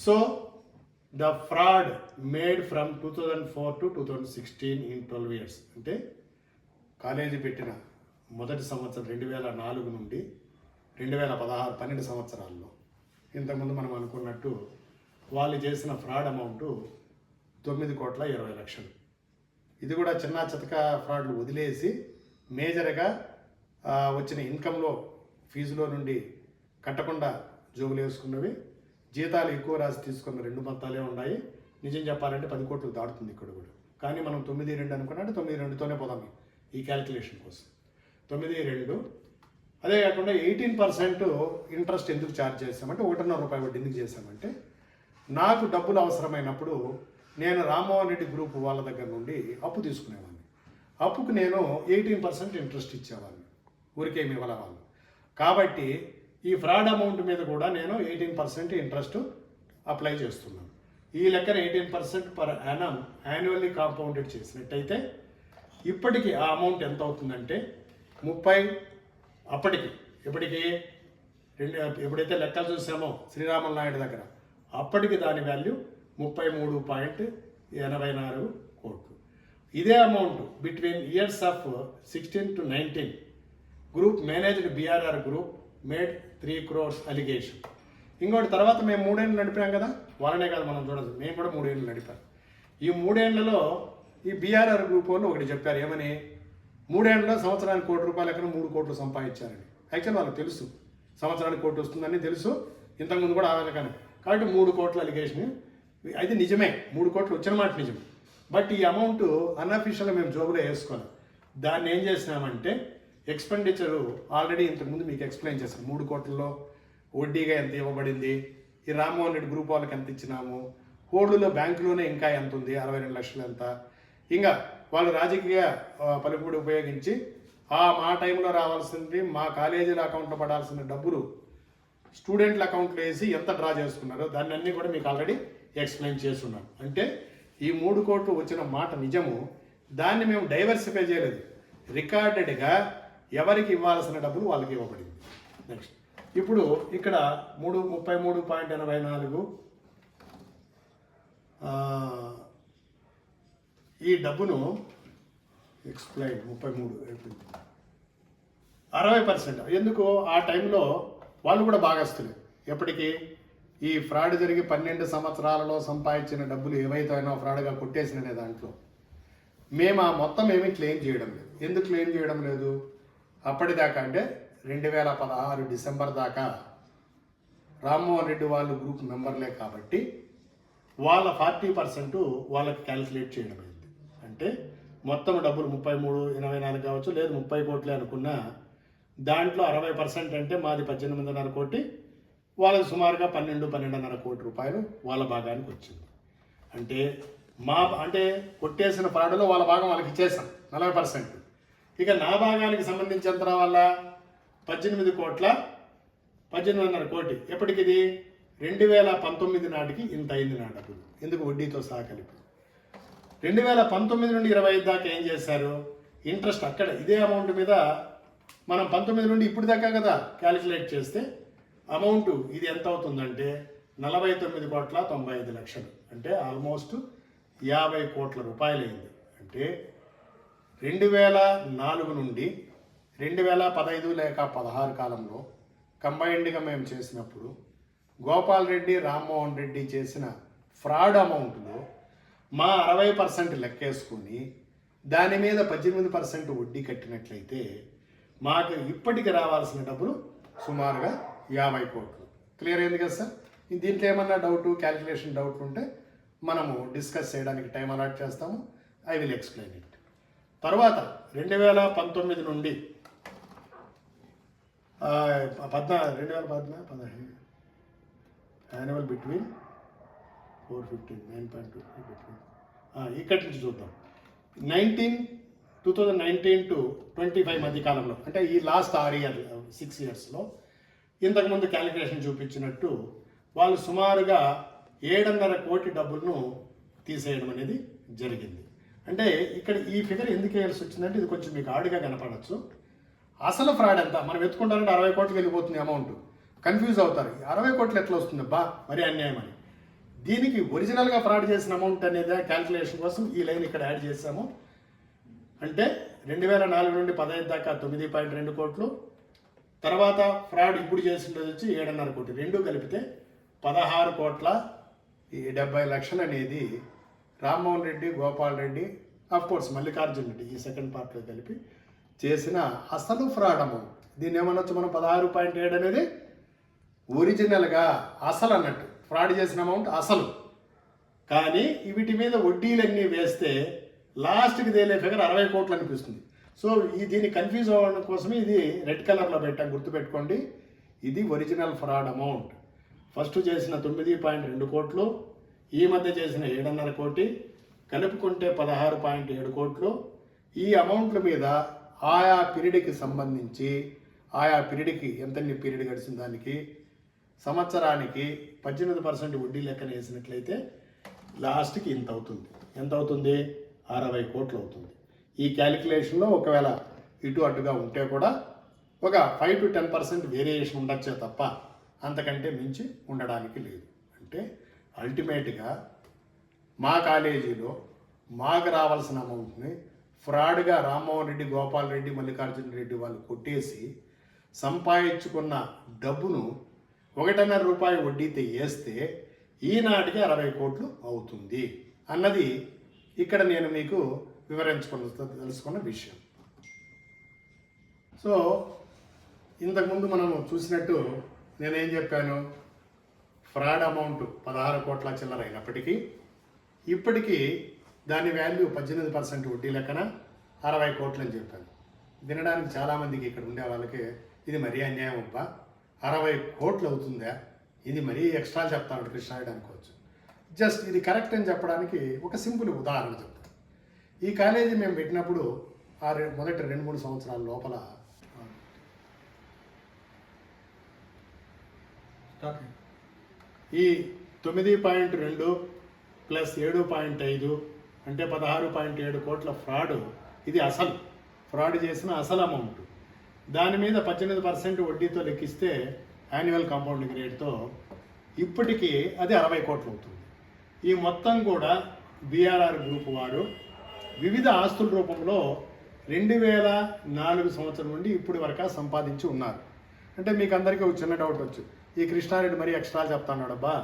So the fraud made from 2004 to 2016 in 12 years. అంటే college పెట్టిన మొదటి సంవత్సరం 2004 నుండి 2016 12 సంవత్సరాల్లో ఇంతకుముందు మనం అనుకున్నట్టు వాళ్ళు చేసిన ఫ్రాడ్ అమౌంట్ 9,20,00,000. ఇది కూడా చిన్న చితక ఫ్రాడ్లు వదిలేసి మేజర్గా వచ్చిన ఇన్కంలో ఫీజులో నుండి కట్టకుండా జోగులు వేసుకున్నవి, జీతాలు ఎక్కువ రాసి తీసుకున్న 2 మొత్తాలే ఉన్నాయి. నిజం చెప్పాలంటే 10 కోట్లు దాటుతుంది ఇక్కడ కూడా. కానీ మనం 9.2 అనుకున్నట్టు 9.2తోనే పోదాం ఈ క్యాలిక్యులేషన్ కోసం. 9.2. అదే కాకుండా 18% ఇంట్రెస్ట్ ఎందుకు ఛార్జ్ చేస్తామంటే ₹1.5 వడ్డీ ఎందుకు చేశామంటే, నాకు డబ్బులు అవసరమైనప్పుడు నేను రామ్మోహన్ రెడ్డి గ్రూప్ వాళ్ళ దగ్గర నుండి అప్పు తీసుకునేవాడిని. అప్పుకు నేను 18% ఇంట్రెస్ట్ ఇచ్చేవాడిని, ఊరికేమి ఇవ్వాల వాళ్ళు. కాబట్టి ఈ ఫ్రాడ్ అమౌంట్ మీద కూడా నేను 18% ఇంట్రెస్ట్ అప్లై చేస్తున్నాను. ఈ లెక్కన 18% పర్ యానం యాన్యువల్లీ కాంపౌండెడ్ చేసినట్టయితే ఇప్పటికి ఆ అమౌంట్ ఎంత అవుతుందంటే 30. అప్పటికి ఎప్పుడైతే లెక్కలు చూసామో శ్రీరాములు నాయుడు దగ్గర, అప్పటికి దాని వాల్యూ 33.84 కోట్లు. ఇదే amount between years of 16 to 19 group managed BRR group made 3 crores allegation. ఇంకోటి తర్వాత మేము 3 ఏళ్ళు నడిపాం కదా, వాళ్ళనే కాదు మనం చూడదు, మేము కూడా 3 ఏళ్ళు నడిపాం. ఈ 3 ఏళ్లలో ఈ బీఆర్ఆర్ గ్రూప్ వాళ్ళు ఒకటి చెప్పారు, ఏమని 3 ఏళ్ళలో సంవత్సరానికి ₹1 ఎక్కడ 3 కోట్లు సంపాదించారని. యాక్చువల్ వాళ్ళకి తెలుసు సంవత్సరానికి 1 కోటి వస్తుందని తెలుసు, ఇంతకుముందు కూడా ఆదాయకాన్ని. కాబట్టి 3 కోట్ల అలిగేషన్. అది నిజమే, 3 కోట్లు వచ్చిన మాట నిజం. బట్ ఈ అమౌంట్ అన్అఫీషియల్గా మేము జోబులో వేసుకోవాలి. దాన్ని ఏం చేసినామంటే ఎక్స్పెండిచరు ఆల్రెడీ ఇంతకుముందు మీకు ఎక్స్ప్లెయిన్ చేశాను. 3 కోట్లలో వడ్డీగా ఎంత ఇవ్వబడింది, ఈ రామ్మోహన్ రెడ్డి గ్రూప్ వాళ్ళకి ఎంత ఇచ్చినాము, హోల్డ్లో బ్యాంకులోనే ఇంకా ఎంత ఉంది, 62 లక్షలు ఎంత, ఇంకా వాళ్ళు రాజకీయ పలుకుబడి ఉపయోగించి మా టైంలో రావాల్సింది మా కాలేజీల అకౌంట్లో పడాల్సిన డబ్బులు స్టూడెంట్ల అకౌంట్లో వేసి ఎంత డ్రా చేసుకున్నారో దాన్ని అన్నీ కూడా మీకు ఆల్రెడీ ఎక్స్ప్లెయిన్ చేస్తున్నాను. అంటే ఈ 3 కోట్లు వచ్చిన మాట నిజము, దాన్ని మేము డైవర్సిఫై చేయలేదు, రికార్డెడ్గా ఎవరికి ఇవ్వాల్సిన డబ్బులు వాళ్ళకి ఇవ్వబడింది. నెక్స్ట్ ఇప్పుడు ఇక్కడ 33.84 ఈ డబ్బును ఎక్స్ప్లెయిన్ 60%. ఎందుకు ఆ టైంలో వాళ్ళు కూడా భాగస్తులే. ఎప్పటికీ ఈ ఫ్రాడ్ జరిగి 12 సంవత్సరాలలో సంపాదించిన డబ్బులు ఏవైతే ఫ్రాడ్గా కొట్టేసిననే దాంట్లో మేము ఆ మొత్తం ఏమీ క్లెయిమ్ చేయడం లేదు. ఎందుకు క్లెయిమ్ చేయడం లేదు? అప్పటిదాకా అంటే 2016 డిసెంబర్ దాకా రామ్మోహన్ రెడ్డి వాళ్ళు గ్రూప్ మెంబర్లే కాబట్టి వాళ్ళ 40% వాళ్ళకి క్యాలిక్యులేట్ చేయడం అయింది. అంటే మొత్తం డబ్బులు 33.84 కావచ్చు, లేదు 30 కోట్లే అనుకున్నా, దాంట్లో 60% అంటే మాది 18.5 కోటి, వాళ్ళకి సుమారుగా 12.5 కోటి రూపాయలు వాళ్ళ భాగానికి వచ్చింది. అంటే కొట్టేసిన ఫ్రాడ్లో వాళ్ళ భాగం వాళ్ళకి ఇచ్చేసాం 40%. ఇక నా భాగానికి సంబంధించి ఎంత రావాలా? 18.5 కోటి. ఎప్పటికి ఇది 2019 నాటికి ఇంత అయింది నా డబ్బులు, ఎందుకు వడ్డీతో సహా కలిపి. 2019 నుండి 25 దాకా ఏం చేశారు? ఇంట్రెస్ట్ అక్కడ ఇదే అమౌంట్ మీద మనం 19 నుండి ఇప్పుడు దాకా కదా క్యాలిక్యులేట్ చేస్తే అమౌంట్ ఇది ఎంత అవుతుందంటే 49.95 లక్షలు. అంటే ఆల్మోస్ట్ 50 కోట్ల రూపాయలు అయింది. అంటే 2004 నుండి 2015 లేక 16 కాలంలో కంబైన్డ్గా మేము చేసినప్పుడు గోపాల్ రెడ్డి, రామ్మోహన్ రెడ్డి చేసిన ఫ్రాడ్ అమౌంట్లో మా 60% లెక్కేసుకొని దాని మీద 18% వడ్డీ కట్టినట్లయితే మాకు ఇప్పటికి రావాల్సిన డబ్బులు సుమారుగా 50 కోట్లు. క్లియర్ అయింది కదా సార్? దీంట్లో ఏమన్నా క్యాలిక్యులేషన్ డౌట్ ఉంటే మనము డిస్కస్ చేయడానికి టైం అలాట్ చేస్తాము. I will explain it. తర్వాత 2019 నుండి 2015 యాన్యువల్ బిట్వీన్ 415 9.2 బిట్వీన్ ఇక్కడి నుంచి చూద్దాం. 2019 to 25 మధ్య కాలంలో, అంటే ఈ లాస్ట్ 6 ఇయర్స్లో ఇంతకుముందు క్యాలిక్యులేషన్ చూపించినట్టు వాళ్ళు సుమారుగా 7.5 కోటి డబ్బులను తీసేయడం అనేది జరిగింది. అంటే ఇక్కడ ఈ ఫిగర్ ఎందుకు వేయాల్సి వచ్చిందంటే ఇది కొంచెం మీకు ఆడుగా కనపడవచ్చు. అసలు ఫ్రాడ్ ఎంత మనం ఎత్తుకుంటారంటే 60 కోట్లకి వెళ్ళిపోతుంది అమౌంట్. కన్ఫ్యూజ్ అవుతారు, 60 కోట్లు ఎట్లా వస్తుంది బా మరి అన్యాయం అని. దీనికి ఒరిజినల్గా ఫ్రాడ్ చేసిన అమౌంట్ అనేది క్యాల్కులేషన్ కోసం ఈ లైన్ ఇక్కడ యాడ్ చేసాము. అంటే 2004 నుండి 15 దాకా 9.2 కోట్లు, తర్వాత ఫ్రాడ్ ఇప్పుడు చేసినది వచ్చి 7.5 కోట్లు, రెండు కలిపితే 16,70,00,000 అనేది రామ్మోహన్ రెడ్డి, గోపాల్ రెడ్డి, కోర్స్ మల్లికార్జున్ రెడ్డి ఈ సెకండ్ పార్ట్లో కలిపి చేసిన అసలు ఫ్రాడ్ అమౌంట్. దీన్ని ఏమనొచ్చు మనం 16.7 అనేది ఒరిజినల్గా అసలు అన్నట్టు, ఫ్రాడ్ చేసిన అమౌంట్ అసలు. కానీ వీటి మీద వడ్డీలన్నీ వేస్తే లాస్ట్కి తేలే ఫిగర్ 60 కోట్లు అనిపిస్తుంది. సో దీన్ని కన్ఫ్యూజ్ అవ్వడం కోసమే ఇది రెడ్ కలర్లో పెట్టాం, గుర్తుపెట్టుకోండి. ఇది ఒరిజినల్ ఫ్రాడ్ అమౌంట్. ఫస్ట్ చేసిన 9.2 కోట్లు, ఈ మధ్య చేసిన 7.5 కోటి, కలుపుకుంటే 16.7 కోట్లు. ఈ అమౌంట్ల మీద ఆయా పీరియడ్కి సంబంధించి ఆయా పీరియడ్కి ఎంతన్ని పీరియడ్ గడిచిన దానికి సంవత్సరానికి 18% వడ్డీ లెక్కన వేసినట్లయితే లాస్ట్కి ఇంత అవుతుంది. ఎంత అవుతుంది? 60 కోట్లు అవుతుంది. ఈ క్యాలిక్యులేషన్లో ఒకవేళ ఇటు అటుగా ఉంటే కూడా ఒక 5 to 10% వేరియేషన్ ఉండొచ్చే తప్ప అంతకంటే మించి ఉండడానికి లేదు. అంటే అల్టిమేట్గా మా కాలేజీలో మాకు రావాల్సిన అమౌంట్ని ఫ్రాడ్గా రామ్మోహన్ రెడ్డి, గోపాల్ రెడ్డి, మల్లికార్జున రెడ్డి వాళ్ళు కొట్టేసి సంపాదించుకున్న డబ్బును 1.5 రూపాయి వడ్డీతో వేస్తే ఈనాటికి 60 కోట్లు అవుతుంది అన్నది ఇక్కడ నేను మీకు తెలుసుకున్న విషయం. సో ఇంతకుముందు మనం చూసినట్టు నేనేం చెప్పాను, ఫ్రాడ్ అమౌంట్ 16 కోట్ల చిల్లర అయినప్పటికీ ఇప్పటికీ దాని వాల్యూ 18% వడ్డీ లెక్కన 60 కోట్లు అని చెప్పాను. వినడానికి చాలామందికి ఇక్కడ ఉండే వాళ్ళకి ఇది మరీ అన్యాయం అబ్బా, 60 కోట్లు అవుతుందా, ఇది మరీ ఎక్స్ట్రా చెప్తాను కృష్ణాయుడు అనుకోవచ్చు. జస్ట్ ఇది కరెక్ట్ అని చెప్పడానికి ఒక సింపుల్ ఉదాహరణ చెప్తాను. ఈ కాలేజీ మేము పెట్టినప్పుడు మొదటి 2-3 సంవత్సరాల లోపల ఈ 9.2 ప్లస్ 7.5 అంటే 16.7 కోట్ల ఫ్రాడ్, ఇది అసలు ఫ్రాడ్ చేసిన అసలు అమౌంట్. దాని మీద 18% వడ్డీతో లెక్కిస్తే యాన్యువల్ కాంపౌండింగ్ రేట్తో ఇప్పటికీ అది 60 కోట్లు అవుతుంది. ఈ మొత్తం కూడా బీఆర్ఆర్ గ్రూప్ వారు వివిధ ఆస్తుల రూపంలో 2004 సంవత్సరం నుండి ఇప్పటి వరకు సంపాదించి ఉన్నారు. అంటే మీకు అందరికీ ఒక చిన్న డౌట్ వచ్చు, ఈ కృష్ణారెడ్డి మరీ ఎక్స్ట్రా చెప్తాన్నాడు అబ్బా,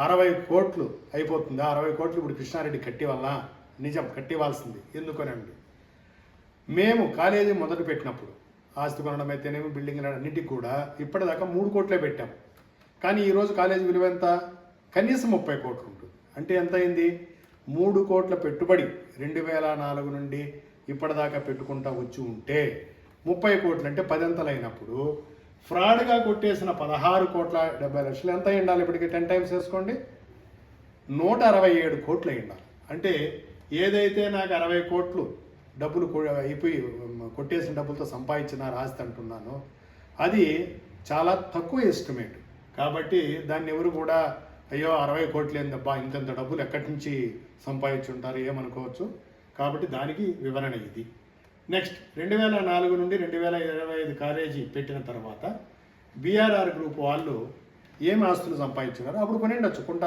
60 కోట్లు అయిపోతుందా, 60 కోట్లు ఇప్పుడు కృష్ణారెడ్డి కట్టివల్ల? నిజం, కట్టివ్వాల్సింది. ఎందుకనండి, మేము కాలేజీ మొదలు పెట్టినప్పుడు ఆస్తి కొనడం అయితేనేమి బిల్డింగ్ అన్నింటికి కూడా ఇప్పటిదాకా 3 కోట్లే పెట్టాం. కానీ ఈరోజు కాలేజీ విలువ ఎంత? కనీసం 30 కోట్లు ఉంటుంది. అంటే ఎంత అయింది? 3 కోట్ల పెట్టుబడి 2004 నుండి ఇప్పటిదాకా పెట్టుకుంటా వచ్చి ఉంటే 30 కోట్లు అంటే 10 అంతలు అయినప్పుడు ఫ్రాడ్గా కొట్టేసిన 16,70,00,000 ఎంత అయ్యిండాలి? ఇప్పటికి 10 టైమ్స్ వేసుకోండి, 167 కోట్లు అయ్యిండాలి. అంటే ఏదైతే నాకు 60 కోట్లు డబ్బులు అయిపోయి కొట్టేసిన డబ్బులతో సంపాదించిన ఆస్తి అంటున్నానో అది చాలా తక్కువ ఎస్టిమేట్. కాబట్టి దాన్ని ఎవరు కూడా అయ్యో 60 కోట్లు ఏందబ్బా, ఇంతంత డబ్బులు ఎక్కడి నుంచి సంపాదించుంటారు ఏమనుకోవచ్చు. కాబట్టి దానికి వివరణ ఇది. నెక్స్ట్ 2004 నుండి 2025 కాలేజీ పెట్టిన తర్వాత బీఆర్ఆర్ గ్రూప్ వాళ్ళు ఏం ఆస్తులు సంపాదించున్నారు? అప్పుడు కొని ఉండొచ్చు కుంట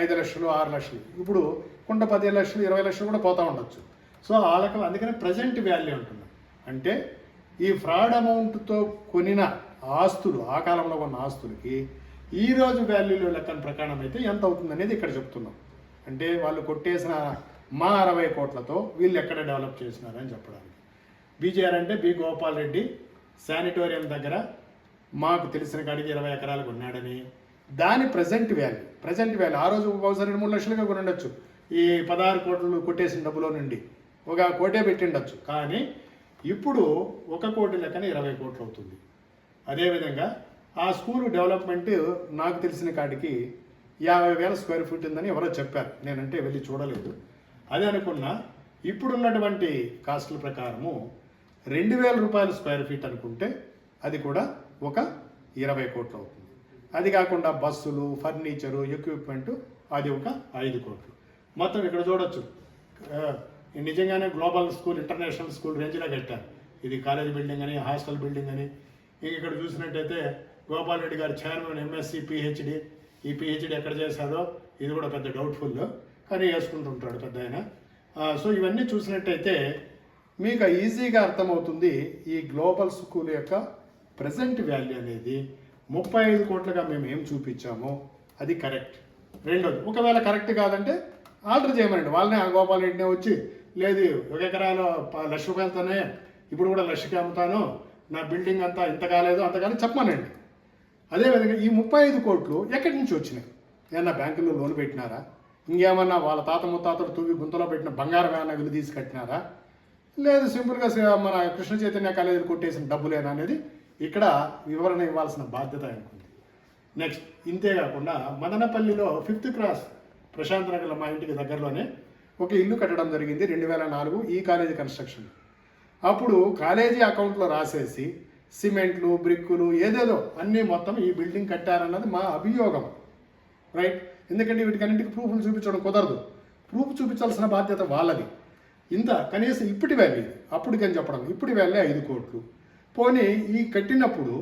5 లక్షలు 6 లక్షలు, ఇప్పుడు కుంట 15 లక్షలు 20 లక్షలు కూడా పోతూ ఉండొచ్చు. సో వాళ్ళకి అందుకనే ప్రజెంట్ వాల్యూ అంటున్నాం. అంటే ఈ ఫ్రాడ్ అమౌంట్తో కొనిన ఆస్తులు, ఆ కాలంలో ఉన్న ఆస్తులకి ఈరోజు వాల్యూలో లెక్కన ప్రకారం అయితే ఎంత అవుతుంది అనేది ఇక్కడ చెప్తున్నాం. అంటే వాళ్ళు కొట్టేసిన మా 60 కోట్లతో వీళ్ళు ఎక్కడ డెవలప్ చేసినారని చెప్పడానికి. బీజేఆర్ అంటే బి గోపాల్ రెడ్డి శానిటోరియం దగ్గర మాకు తెలిసిన కాడికి 20 ఎకరాలు కొన్నాడని, దాని ప్రజెంట్ వాల్యూ ఆ రోజు బహుశా 2-3 లక్షలుగా కొని ఉండొచ్చు. ఈ 16 కోట్లు కొట్టేసిన డబ్బులో నుండి 1 కోటే పెట్టిండొచ్చు. కానీ ఇప్పుడు 1 కోటి లెక్కన 20 కోట్లు అవుతుంది. అదేవిధంగా ఆ స్కూల్ డెవలప్మెంట్ నాకు తెలిసిన కాడికి 50,000 స్క్వేర్ ఫీట్ ఉందని ఎవరో చెప్పారు, నేనంటే వెళ్ళి చూడలేదు. అదే అనుకున్నా ఇప్పుడున్నటువంటి కాస్ట్ల ప్రకారము 2,000 రూపాయలు స్క్వేర్ ఫీట్ అనుకుంటే అది కూడా ఒక 20 కోట్లు అవుతుంది. అది కాకుండా బస్సులు, ఫర్నిచరు, ఎక్విప్మెంటు అది ఒక 5 కోట్లు. మొత్తం ఇక్కడ చూడొచ్చు, నిజంగానే గ్లోబల్ స్కూల్, ఇంటర్నేషనల్ స్కూల్ రేంజ్లో కట్టారు. ఇది కాలేజ్ బిల్డింగ్ అని, హాస్టల్ బిల్డింగ్ అని. ఇక్కడ చూసినట్టయితే గోపాల్ రెడ్డి గారు చైర్మన్, ఎంఎస్సి, పిహెచ్డి, ఈ పిహెచ్డి ఎక్కడ చేశాదో ఇది కూడా పెద్ద డౌట్ఫుల్, కానీ వేసుకుంటుంటాడు పెద్ద ఆయన. సో ఇవన్నీ చూసినట్టయితే మీకు ఈజీగా అర్థమవుతుంది ఈ గ్లోబల్ స్కూల్ యొక్క ప్రజెంట్ వాల్యూ అనేది 35 కోట్లుగా మేము ఏం చూపించామో అది కరెక్ట్. రెండోది, ఒకవేళ కరెక్ట్ కాదంటే ఆర్డర్ చేయమనండి వాళ్ళనే, ఆ గోపాల్ రెడ్డినే వచ్చి లేదు 1 ఎకరాలో 1,00,000 రూపాయలతోనే ఇప్పుడు కూడా 1,00,000కి అమ్ముతాను, నా బిల్డింగ్ అంతా ఇంత కాలేదు అంత కాలేదు చెప్పమనండి. అదేవిధంగా ఈ 35 కోట్లు ఎక్కడి నుంచి వచ్చినాయి? ఏమన్నా బ్యాంకులో లోన్ పెట్టినారా? ఇంకేమన్నా వాళ్ళ తాత ముత్తాతలు తూవి గుంతలో పెట్టిన బంగారం ఏమన్నా విలు తీసి కట్టినారా? లేదు సింపుల్గా మన కృష్ణ చైతన్య కాలేజీలు కొట్టేసిన డబ్బులేనా అనేది ఇక్కడ వివరణ ఇవ్వాల్సిన బాధ్యత అనుకుంది. నెక్స్ట్, ఇంతేకాకుండా మదనపల్లిలో 5th క్రాస్ ప్రశాంత్ నగర్లో మా ఇంటికి దగ్గరలోనే ఒక ఇల్లు కట్టడం జరిగింది 2004 ఈ కాలేజీ కన్స్ట్రక్షన్. అప్పుడు కాలేజీ అకౌంట్లో రాసేసి సిమెంట్లు బ్రిక్కులు ఏదేదో అన్నీ మొత్తం ఈ బిల్డింగ్ కట్టారన్నది మా అభియోగం, రైట్? ఎందుకంటే వీటికన్నింటికి ప్రూఫ్లు చూపించడం కుదరదు, ప్రూఫ్ చూపించాల్సిన బాధ్యత వాళ్ళది. ఇంత కనీసం ఇప్పటి వాల్యూ, అప్పటికని చెప్పడం ఇప్పటి వాల్యూ 5 కోట్లు. పోనీ ఈ కట్టినప్పుడు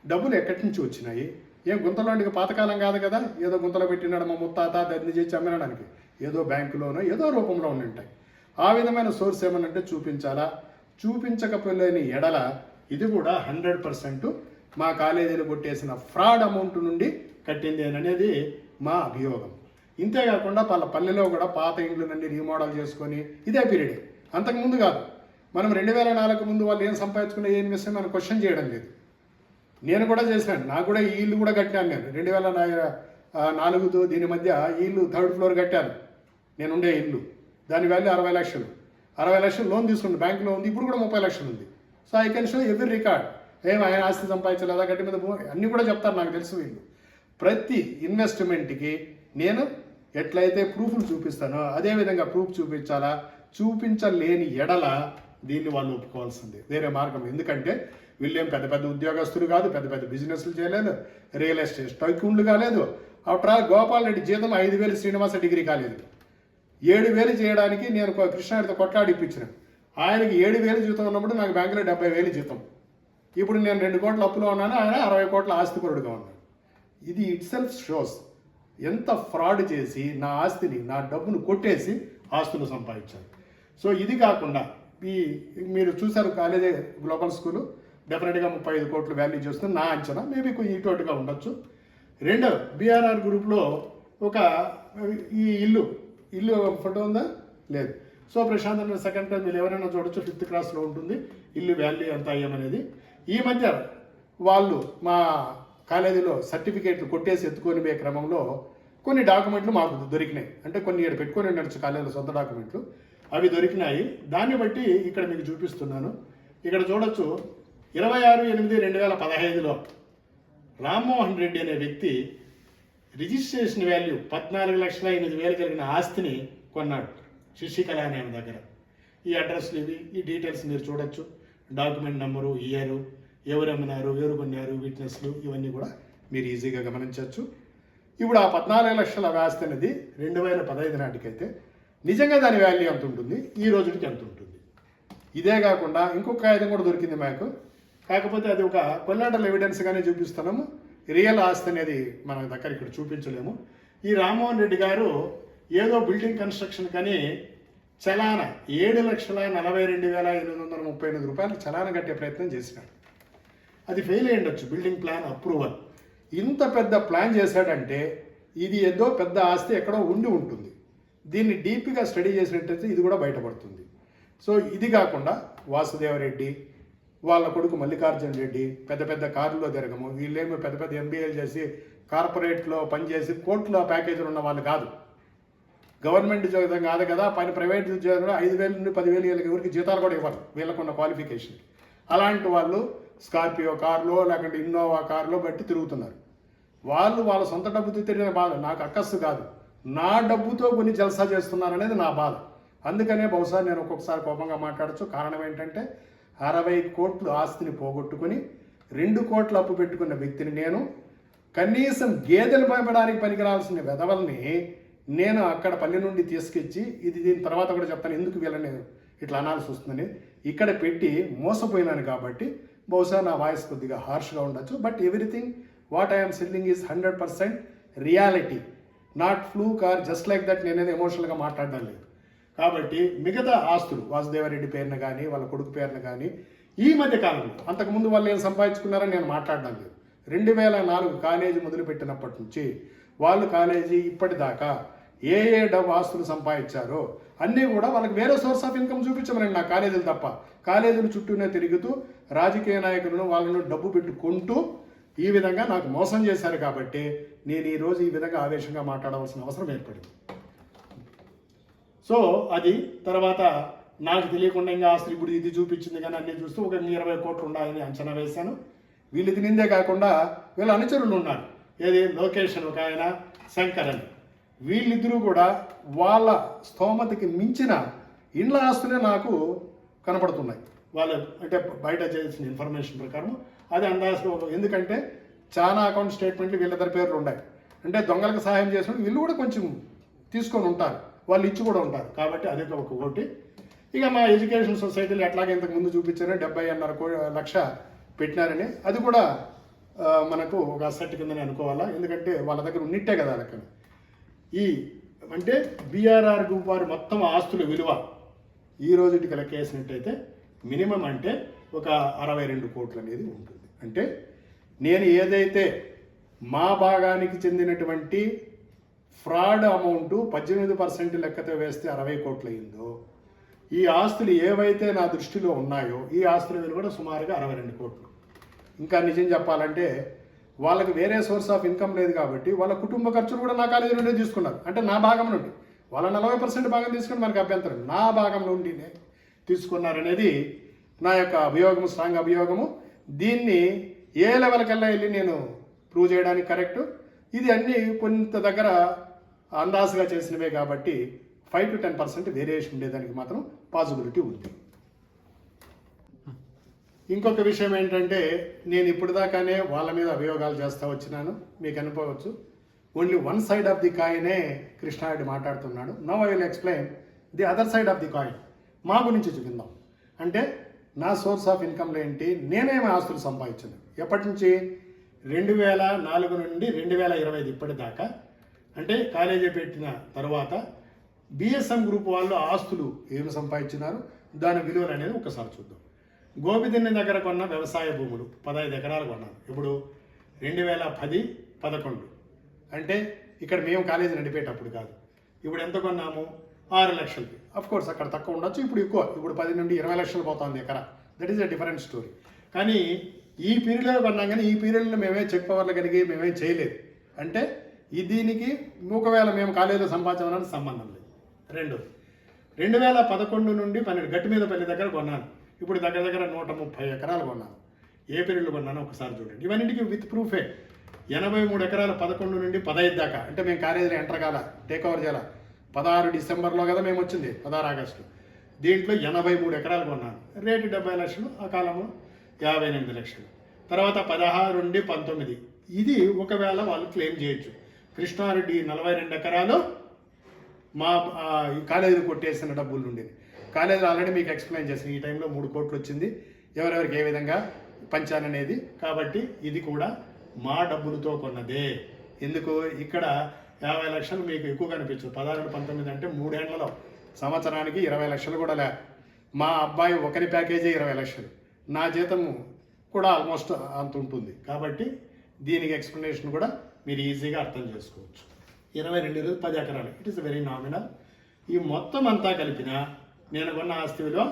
డబ్బులు ఎక్కడి నుంచి వచ్చినాయి? ఏం గుంతలోనికి పాతకాలం కాదు కదా, ఏదో గుంతలో పెట్టినాడు మా ముత్తాత దాన్ని చేసి అమ్మినడానికి, ఏదో బ్యాంకులోనో ఏదో రూపంలో ఉండి ఉంటాయి. ఆ విధమైన సోర్స్ ఏమనంటే చూపించాలా? చూపించకపోలేని ఎడల ఇది కూడా 100% మా కాలేజీలు కొట్టేసిన ఫ్రాడ్ అమౌంట్ నుండి కట్టింది అనేది మా అభియోగం. ఇంతేకాకుండా వాళ్ళ పల్లెలో కూడా పాత ఇండ్లు నుండి రీమోడల్ చేసుకొని ఇదే పీరియడ్, అంతకుముందు కాదు. మనం 2004 ముందు వాళ్ళు ఏం సంపాదించుకున్న ఏం విషయం మనం క్వశ్చన్ చేయడం లేదు. నేను కూడా చేశాను, నాకు కూడా ఈ ఇల్లు కూడా కట్టాను. నేను 2004తో దీని మధ్య ఈ ఇల్లు 3rd ఫ్లోర్ కట్టాను. నేను ఉండే ఇల్లు, దాని వాల్యూ 60 లక్షలు. 60 లక్షలు లోన్ తీసుకుంది, బ్యాంకులో ఉంది, ఇప్పుడు కూడా 30 లక్షలు ఉంది. So I can show every record. ఆయన ఆస్తి సంపాదించలేదా, గట్టి మీద అన్నీ కూడా చెప్తారు, నాకు తెలుసు. వీళ్ళు ప్రతి ఇన్వెస్ట్మెంట్కి నేను ఎట్లయితే ప్రూఫ్లు చూపిస్తానో అదేవిధంగా ప్రూఫ్ చూపించాలా. చూపించలేని ఎడల దీన్ని వాళ్ళు ఒప్పుకోవాల్సిందే, వేరే మార్గం. ఎందుకంటే వీళ్ళేం పెద్ద పెద్ద ఉద్యోగస్తులు కాదు, పెద్ద పెద్ద బిజినెస్లు చేయలేదు, రియల్ ఎస్టేట్ టైకూన్లు కాలేదు. ఆఫ్టర్ ఆల్ గోపాల్ రెడ్డి జీతం 5,000 శ్రీనివాస డిగ్రీ కాలేదు. 7,000 చేయడానికి నేను కృష్ణాడితో కొట్లాడి ఇప్పించిన. ఆయనకి 7,000 జీతం ఉన్నప్పుడు నాకు బ్యాంకులో 70,000 జీతం. ఇప్పుడు నేను 2 కోట్ల అప్పులో ఉన్నాను, ఆయన 60 కోట్ల ఆస్తిపరుడుగా ఉన్నాను. ఇది ఇట్ సెల్ఫ్ షోస్ ఎంత ఫ్రాడ్ చేసి నా ఆస్తిని నా డబ్బును కొట్టేసి ఆస్తులు సంపాదించారు. సో ఇది కాకుండా మీరు చూసారు కాలేజీ గ్లోబల్ స్కూలు డెఫినెట్గా 35 కోట్లు వాల్యూ చేస్తుంది నా అంచనా, మేబీ కొంచెం ఇటుగా ఉండొచ్చు. రెండో బీఆర్ఆర్ గ్రూప్లో ఒక ఈ ఇల్లు ఫోటో ఉందా? లేదు. సో ప్రశాంత్ అన్న సెకండ్ టైం మీరు ఎవరైనా చూడొచ్చు, 5th క్రాస్లో ఉంటుంది ఇల్లు వాల్యూ ఎంత అయ్యామనేది. ఈ మధ్య వాళ్ళు మా కాలేజీలో సర్టిఫికేట్లు కొట్టేసి ఎత్తుకొని పోయే క్రమంలో కొన్ని డాక్యుమెంట్లు మాకు దొరికినాయి. అంటే కొన్ని ఇక్కడ పెట్టుకొని ఉండొచ్చు కాలేజీలో సొంత డాక్యుమెంట్లు, అవి దొరికినాయి. దాన్ని బట్టి ఇక్కడ మీకు చూపిస్తున్నాను. ఇక్కడ చూడొచ్చు 26/8/2015లో రామ్మోహన్ రెడ్డి అనే వ్యక్తి రిజిస్ట్రేషన్ వాల్యూ 14,08,000 కలిగిన ఆస్తిని కొన్నాడు శశికళ అనే దగ్గర. ఈ అడ్రస్లు ఇవి, ఈ డీటెయిల్స్ మీరు చూడొచ్చు. డాక్యుమెంట్ నెంబరు, ఇయరు, ఎవరు అమ్మినారు, ఎవరు కొన్నారు, విట్నెస్లు ఇవన్నీ కూడా మీరు ఈజీగా గమనించవచ్చు. ఇప్పుడు ఆ 14 లక్షల ఆస్తి అనేది 2015 నాటికైతే నిజంగా దాని వాల్యూ ఎంత ఉంటుంది, ఈ రోజుకి ఎంత ఉంటుంది. ఇదే కాకుండా ఇంకొక కాగితం కూడా దొరికింది మాకు, కాకపోతే అది ఒక కొల్లాటల్ ఎవిడెన్స్గానే చూపిస్తున్నాము, రియల్ ఆస్తి అనేది మన దగ్గర ఇక్కడ చూపించలేము. ఈ రామ్మోహన్ రెడ్డి గారు ఏదో బిల్డింగ్ కన్స్ట్రక్షన్ కానీ చలానా 7,42,838 రూపాయలు చలానా కట్టే ప్రయత్నం చేసినాడు. అది ఫెయిల్ అయ్యి ఉండొచ్చు, బిల్డింగ్ ప్లాన్ అప్రూవల్. ఇంత పెద్ద ప్లాన్ చేశాడంటే ఇది ఏదో పెద్ద ఆస్తి ఎక్కడో ఉండి ఉంటుంది. దీన్ని డీప్గా స్టడీ చేసినట్టయితే ఇది కూడా బయటపడుతుంది. సో ఇది కాకుండా వాసుదేవరెడ్డి వాళ్ళ కొడుకు మల్లికార్జున రెడ్డి పెద్ద పెద్ద కారులో తిరగము, వీళ్ళేమో పెద్ద పెద్ద ఎంబీఏలు చేసి కార్పొరేట్లో పనిచేసి కోర్టులో ప్యాకేజీలు ఉన్న వాళ్ళు కాదు, గవర్నమెంట్ ఉద్యోగం కాదు కదా, ప్రైవేట్ ఉద్యోగంలో 5,000 నుండి 10,000 ఎవరికి జీతాలు కూడా ఇవ్వరు వీళ్ళకున్న క్వాలిఫికేషన్. అలాంటి వాళ్ళు స్కార్పియో కార్లో లేకుంటే ఇన్నోవా కార్లో బట్టి తిరుగుతున్నారు. వాళ్ళ సొంత డబ్బుతో తిరిగిన బాధ నాకు అక్కస్సు కాదు, నా డబ్బుతో కొన్ని జల్సా చేస్తున్నారనేది నా బాధ. అందుకనే బహుశా నేను ఒక్కొక్కసారి కోపంగా మాట్లాడచ్చు. కారణం ఏంటంటే 60 కోట్లు ఆస్తిని పోగొట్టుకుని 2 కోట్ల అప్పు పెట్టుకున్న వ్యక్తిని నేను, కనీసం గేదెలు పంపడానికి పనికిరాల్సిన వెధవల్ని నేను అక్కడ పల్లె నుండి తీసుకొచ్చి దీని తర్వాత కూడా చెప్తాను ఎందుకు వీళ్ళని ఇట్లా అనాల్సి వస్తుందని ఇక్కడ పెట్టి మోసపోయినాను. కాబట్టి బహుశా నా వాయిస్ కొద్దిగా హార్ష్గా ఉండొచ్చు. But everything what I'm selling is 100% reality, not fluke or just like that. నేనేది ఎమోషనల్గా మాట్లాడడం లేదు. కాబట్టి మిగతా ఆస్తులు వాసుదేవరెడ్డి పేరున కానీ వాళ్ళ కొడుకు పేరున కానీ ఈ మధ్య కాలంలో, అంతకుముందు వాళ్ళు ఏం సంపాదించుకున్నారని నేను మాట్లాడడం లేదు, 2004 కాలేజీ మొదలుపెట్టినప్పటి నుంచి వాళ్ళు కాలేజీ ఇప్పటిదాకా ఏ ఆస్తులు సంపాదించారో అన్నీ కూడా వాళ్ళకి వేరే సోర్స్ ఆఫ్ ఇన్కమ్ చూపించమనండి. నా కాలేజీలు తప్ప కాలేజీల చుట్టూనే తిరుగుతూ రాజకీయ నాయకులను వాళ్ళను డబ్బు పెట్టుకుంటూ ఈ విధంగా నాకు మోసం చేశారు. కాబట్టి నేను ఈరోజు ఈ విధంగా ఆవేశంగా మాట్లాడవలసిన అవసరం ఏర్పడింది. సో అది తర్వాత నాకు తెలియకుండా ఇంకా ఆస్తులు ఇప్పుడు ఇది చూపించింది కానీ అన్నీ చూస్తూ ఒక 20 కోట్లు ఉండాలని అంచనా వేశాను. వీళ్ళు తినిందే కాకుండా వీళ్ళ అనుచరులు ఉన్నారు. ఏది లోకేష్ ఒక ఆయన, శంకర్ అని, వీళ్ళిద్దరూ కూడా వాళ్ళ స్తోమతకి మించిన ఇండ్ల ఆస్తులే నాకు కనపడుతున్నాయి. వాళ్ళు అంటే బయట చేసిన ఇన్ఫర్మేషన్ ప్రకారం అది అందాజు. ఎందుకంటే చాలా అకౌంట్ స్టేట్మెంట్లు వీళ్ళిద్దరి పేర్లు ఉన్నాయి. అంటే దొంగలకు సహాయం చేసినప్పుడు వీళ్ళు కూడా కొంచెం తీసుకొని ఉంటారు, వాళ్ళు ఇచ్చి కూడా ఉంటారు. కాబట్టి అది ఒక కోటి. ఇక మా ఎడ్యుకేషన్ సొసైటీలో ఎట్లాగే ఇంతకు ముందు చూపించారో 70.5 లక్ష పెట్టినారని, అది కూడా మనకు ఒక అసెట్ కిందని అనుకోవాలా. ఎందుకంటే వాళ్ళ దగ్గర ఉన్నట్టే కదా లెక్కన. ఈ అంటే బీఆర్ఆర్ గ్రూప్ వారి మొత్తం ఆస్తుల విలువ ఈ రోజుకి లెక్క వేసినట్టయితే మినిమం అంటే ఒక 62 కోట్లు అనేది ఉంటుంది. అంటే నేను ఏదైతే మా భాగానికి చెందినటువంటి ఫ్రాడ్ అమౌంట్ 18% లెక్కతో వేస్తే 60 కోట్లు అయిందో, ఈ ఆస్తులు ఏవైతే నా దృష్టిలో ఉన్నాయో ఈ ఆస్తుల విలువ కూడా సుమారుగా 62 కోట్లు. ఇంకా నిజం చెప్పాలంటే వాళ్ళకి వేరే సోర్స్ ఆఫ్ ఇన్కమ్ లేదు కాబట్టి వాళ్ళ కుటుంబ ఖర్చులు కూడా నా కాలేజీ నుండి తీసుకున్నారు. అంటే నా భాగం నుండి వాళ్ళ 40% భాగం తీసుకుని మనకు అభ్యంతరం, నా భాగం నుండినే తీసుకున్నారనేది నా యొక్క అభియోగము, స్ట్రాంగ్ అభియోగము. దీన్ని ఏ లెవెల్కల్లా వెళ్ళి నేను ప్రూవ్ చేయడానికి కరెక్ట్. ఇది అన్నీ కొంత దగ్గర అందాజుగా చేసినవే కాబట్టి 5 to 10% వేరియేషన్ ఉండేదానికి మాత్రం పాసిబిలిటీ ఉంది. ఇంకొక విషయం ఏంటంటే నేను ఇప్పుడు దాకానే వాళ్ళ మీద అభియోగాలు చేస్తూ వచ్చినాను. మీకు అనుకోవచ్చు only one side of the కాయినే కృష్ణారెడ్డి మాట్లాడుతున్నాడు. Now I will explain the other side of the coin. మా గురించి చూపిందాం. అంటే నా సోర్స్ ఆఫ్ ఇన్కమ్లో ఏంటి, నేనేమి ఆస్తులు సంపాదించాను ఎప్పటి నుంచి 2004 నుండి 2020 ఇప్పటిదాకా. అంటే కాలేజీ పెట్టిన తర్వాత బిఎస్ఎం గ్రూప్ వాళ్ళు ఆస్తులు ఏమి సంపాదించినారు, దాని విలువలు అనేది ఒకసారి చూద్దాం. గోపిదిన్నె దగ్గర కొన్న వ్యవసాయ భూములు 15 ఎకరాలు కొన్నాను. ఇప్పుడు 2010-11 అంటే ఇక్కడ మేము కాలేజీ నడిపేటప్పుడు కాదు. ఇప్పుడు ఎంత కొన్నాము, 6 లక్షలకి. కోర్స్ అక్కడ తక్కువ ఉండొచ్చు, ఇప్పుడు ఎక్కువ, ఇప్పుడు 10 నుండి 20 లక్షలు పోతుంది ఎకరా. That is a different story. కానీ ఈ పీరియడ్లో కొన్నాం, కానీ ఈ పీరియడ్లో మేమే చెక్ పవర్లు కలిగి మేమేం చేయలేదు. అంటే దీనికి ఒకవేళ మేము కాలేజీలో సంపాదించడానికి సంబంధం లేదు. రెండోది 2011 నుండి 12 గట్టిమీదపల్లి దగ్గర కొన్నాను. ఇప్పుడు దగ్గర దగ్గర 130 ఎకరాలు కొన్నాను. ఏ పీరియడ్లో కొన్నాను ఒకసారి చూడండి. ఇవన్నింటికి విత్ ప్రూఫే. 83 ఎకరాలు 11 నుండి 15 దాకా. అంటే మేము కాలేజీలో ఎంటర్ కాల, టేక్ ఓవర్ చేయాల. 16 డిసెంబర్లో కదా మేము వచ్చింది, 16 ఆగస్టు. దీంట్లో 83 ఎకరాలు కొన్నాను. రేటు 70 లక్షలు, ఆ కాలంలో 58 లక్షలు. తర్వాత 16 నుండి 19 ఇది ఒకవేళ వాళ్ళు క్లెయిమ్ చేయొచ్చు. కృష్ణారెడ్డి 42 ఎకరాలు మా కాలేజీలో కొట్టేసిన డబ్బులు ఉండేది. కాలేజీలో ఆల్రెడీ మీకు ఎక్స్ప్లెయిన్ చేసిన ఈ టైంలో 3 కోట్లు వచ్చింది, ఎవరెవరికి ఏ విధంగా పంచాననేది. కాబట్టి ఇది కూడా మా డబ్బులతో కొన్నదే. ఎందుకు ఇక్కడ 50 లక్షలు మీకు ఎక్కువ కనిపించదు. 16-19 అంటే 3 ఏళ్లలో సంవత్సరానికి 20 లక్షలు కూడా లే. మా అబ్బాయి ఒకరి ప్యాకేజీ 20 లక్షలు, నా జీతం కూడా ఆల్మోస్ట్ అంత ఉంటుంది. కాబట్టి దీనికి ఎక్స్ప్లెనేషన్ కూడా మీరు ఈజీగా అర్థం చేసుకోవచ్చు. 22 10 ఎకరాలు, ఇట్ ఈస్ వెరీ నామినల్. ఈ మొత్తం అంతా కలిపిన నేను కొన్న ఆస్తి విలువ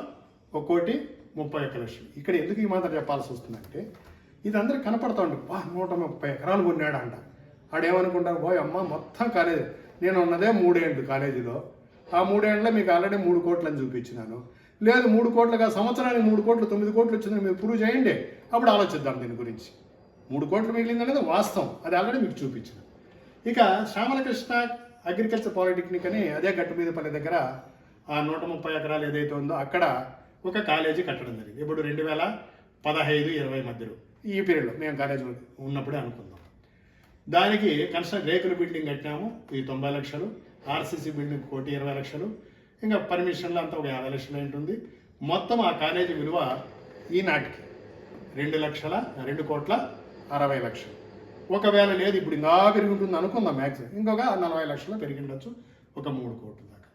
1,30,1 లక్షలు. ఇక్కడ ఎందుకు ఈ మాత్రం చెప్పాల్సి వస్తుందంటే ఇది అందరికి కనపడతా ఉండి 130 ఎకరాలు కొన్నాడు అంట. ఆడేమనుకుంటారు, పోయి అమ్మ మొత్తం కాలేజీ, నేను ఉన్నదే 3 ఏళ్ళు కాలేజీలో, ఆ 3 ఏళ్ళలో మీకు ఆల్రెడీ 3 కోట్లు అని చూపించినాను. లేదు 3 కోట్లుగా సంవత్సరానికి 3 కోట్లు 9 కోట్లు వచ్చిందని మీరు ప్రూవ్ చేయండి, అప్పుడు ఆలోచిద్దాం దీని గురించి. 3 కోట్లు మిగిలింది అనేది వాస్తవం, అది ఆల్రెడీ మీకు చూపించిన. ఇక శ్యామలకృష్ణ అగ్రికల్చర్ పాలిటెక్నిక్ అని అదే గట్టుమీదపల్లి దగ్గర ఆ 130 ఎకరాలు ఏదైతే ఉందో అక్కడ ఒక కాలేజీ కట్టడం జరిగింది. ఇప్పుడు 2015-20 మధ్యలో ఈ పీరియడ్లో మేము కాలేజీ ఉన్నప్పుడే అనుకుందాం. దానికి కన్స్ట్రక్షన్ రేకుల బిల్డింగ్ కట్టినాము, ఇది 90 లక్షలు. ఆర్సీసీ బిల్డింగ్ 1,20 లక్షలు. ఇంకా పర్మిషన్లో అంతా ఒక 50 లక్షలు ఉంటుంది. మొత్తం ఆ కాలేజీ విలువ ఈనాటికి 2,60,00,000 ఒకవేళ లేదు ఇప్పుడు ఇంకా పెరుగుతుంది అనుకుందాం మ్యాక్సిమం, ఇంకొక 40 లక్షలు పెరిగిండొచ్చు, ఒక 3 కోట్ల దాకా.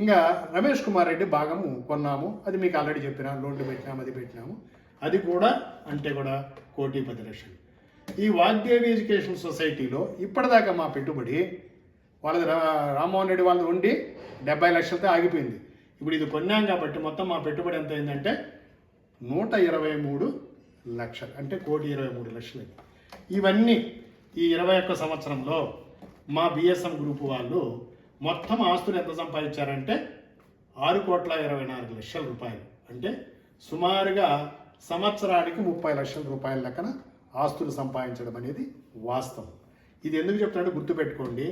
ఇంకా రమేష్ కుమార్ రెడ్డి భాగము కొన్నాము, అది మీకు ఆల్రెడీ చెప్పినా, లోన్లు పెట్టినాము, అది పెట్టినాము, అది కూడా అంటే కూడా 1,10,00,000. ఈ వాగ్దేవి ఎడ్యుకేషన్ సొసైటీలో ఇప్పటిదాకా మా పెట్టుబడి వాళ్ళది రామ్మోహన్ రెడ్డి వాళ్ళది ఉండి 70 లక్షలతో ఆగిపోయింది. ఇప్పుడు ఇది కొన్నాం కాబట్టి మొత్తం మా పెట్టుబడి ఎంత అయిందంటే 123 లక్షలు, అంటే 1,23,00,000. ఇవన్నీ ఈ 21 సంవత్సరంలో మా బిఎస్ఎం గ్రూప్ వాళ్ళు మొత్తం ఆస్తులు ఎంత సంపాదించారంటే 6,24,00,000 రూపాయలు. అంటే సుమారుగా సంవత్సరానికి 30 లక్షల రూపాయల లెక్కన ఆస్తులు సంపాదించడం అనేది వాస్తవం. ఇది ఎందుకు చెప్తానంటే గుర్తుపెట్టుకోండి,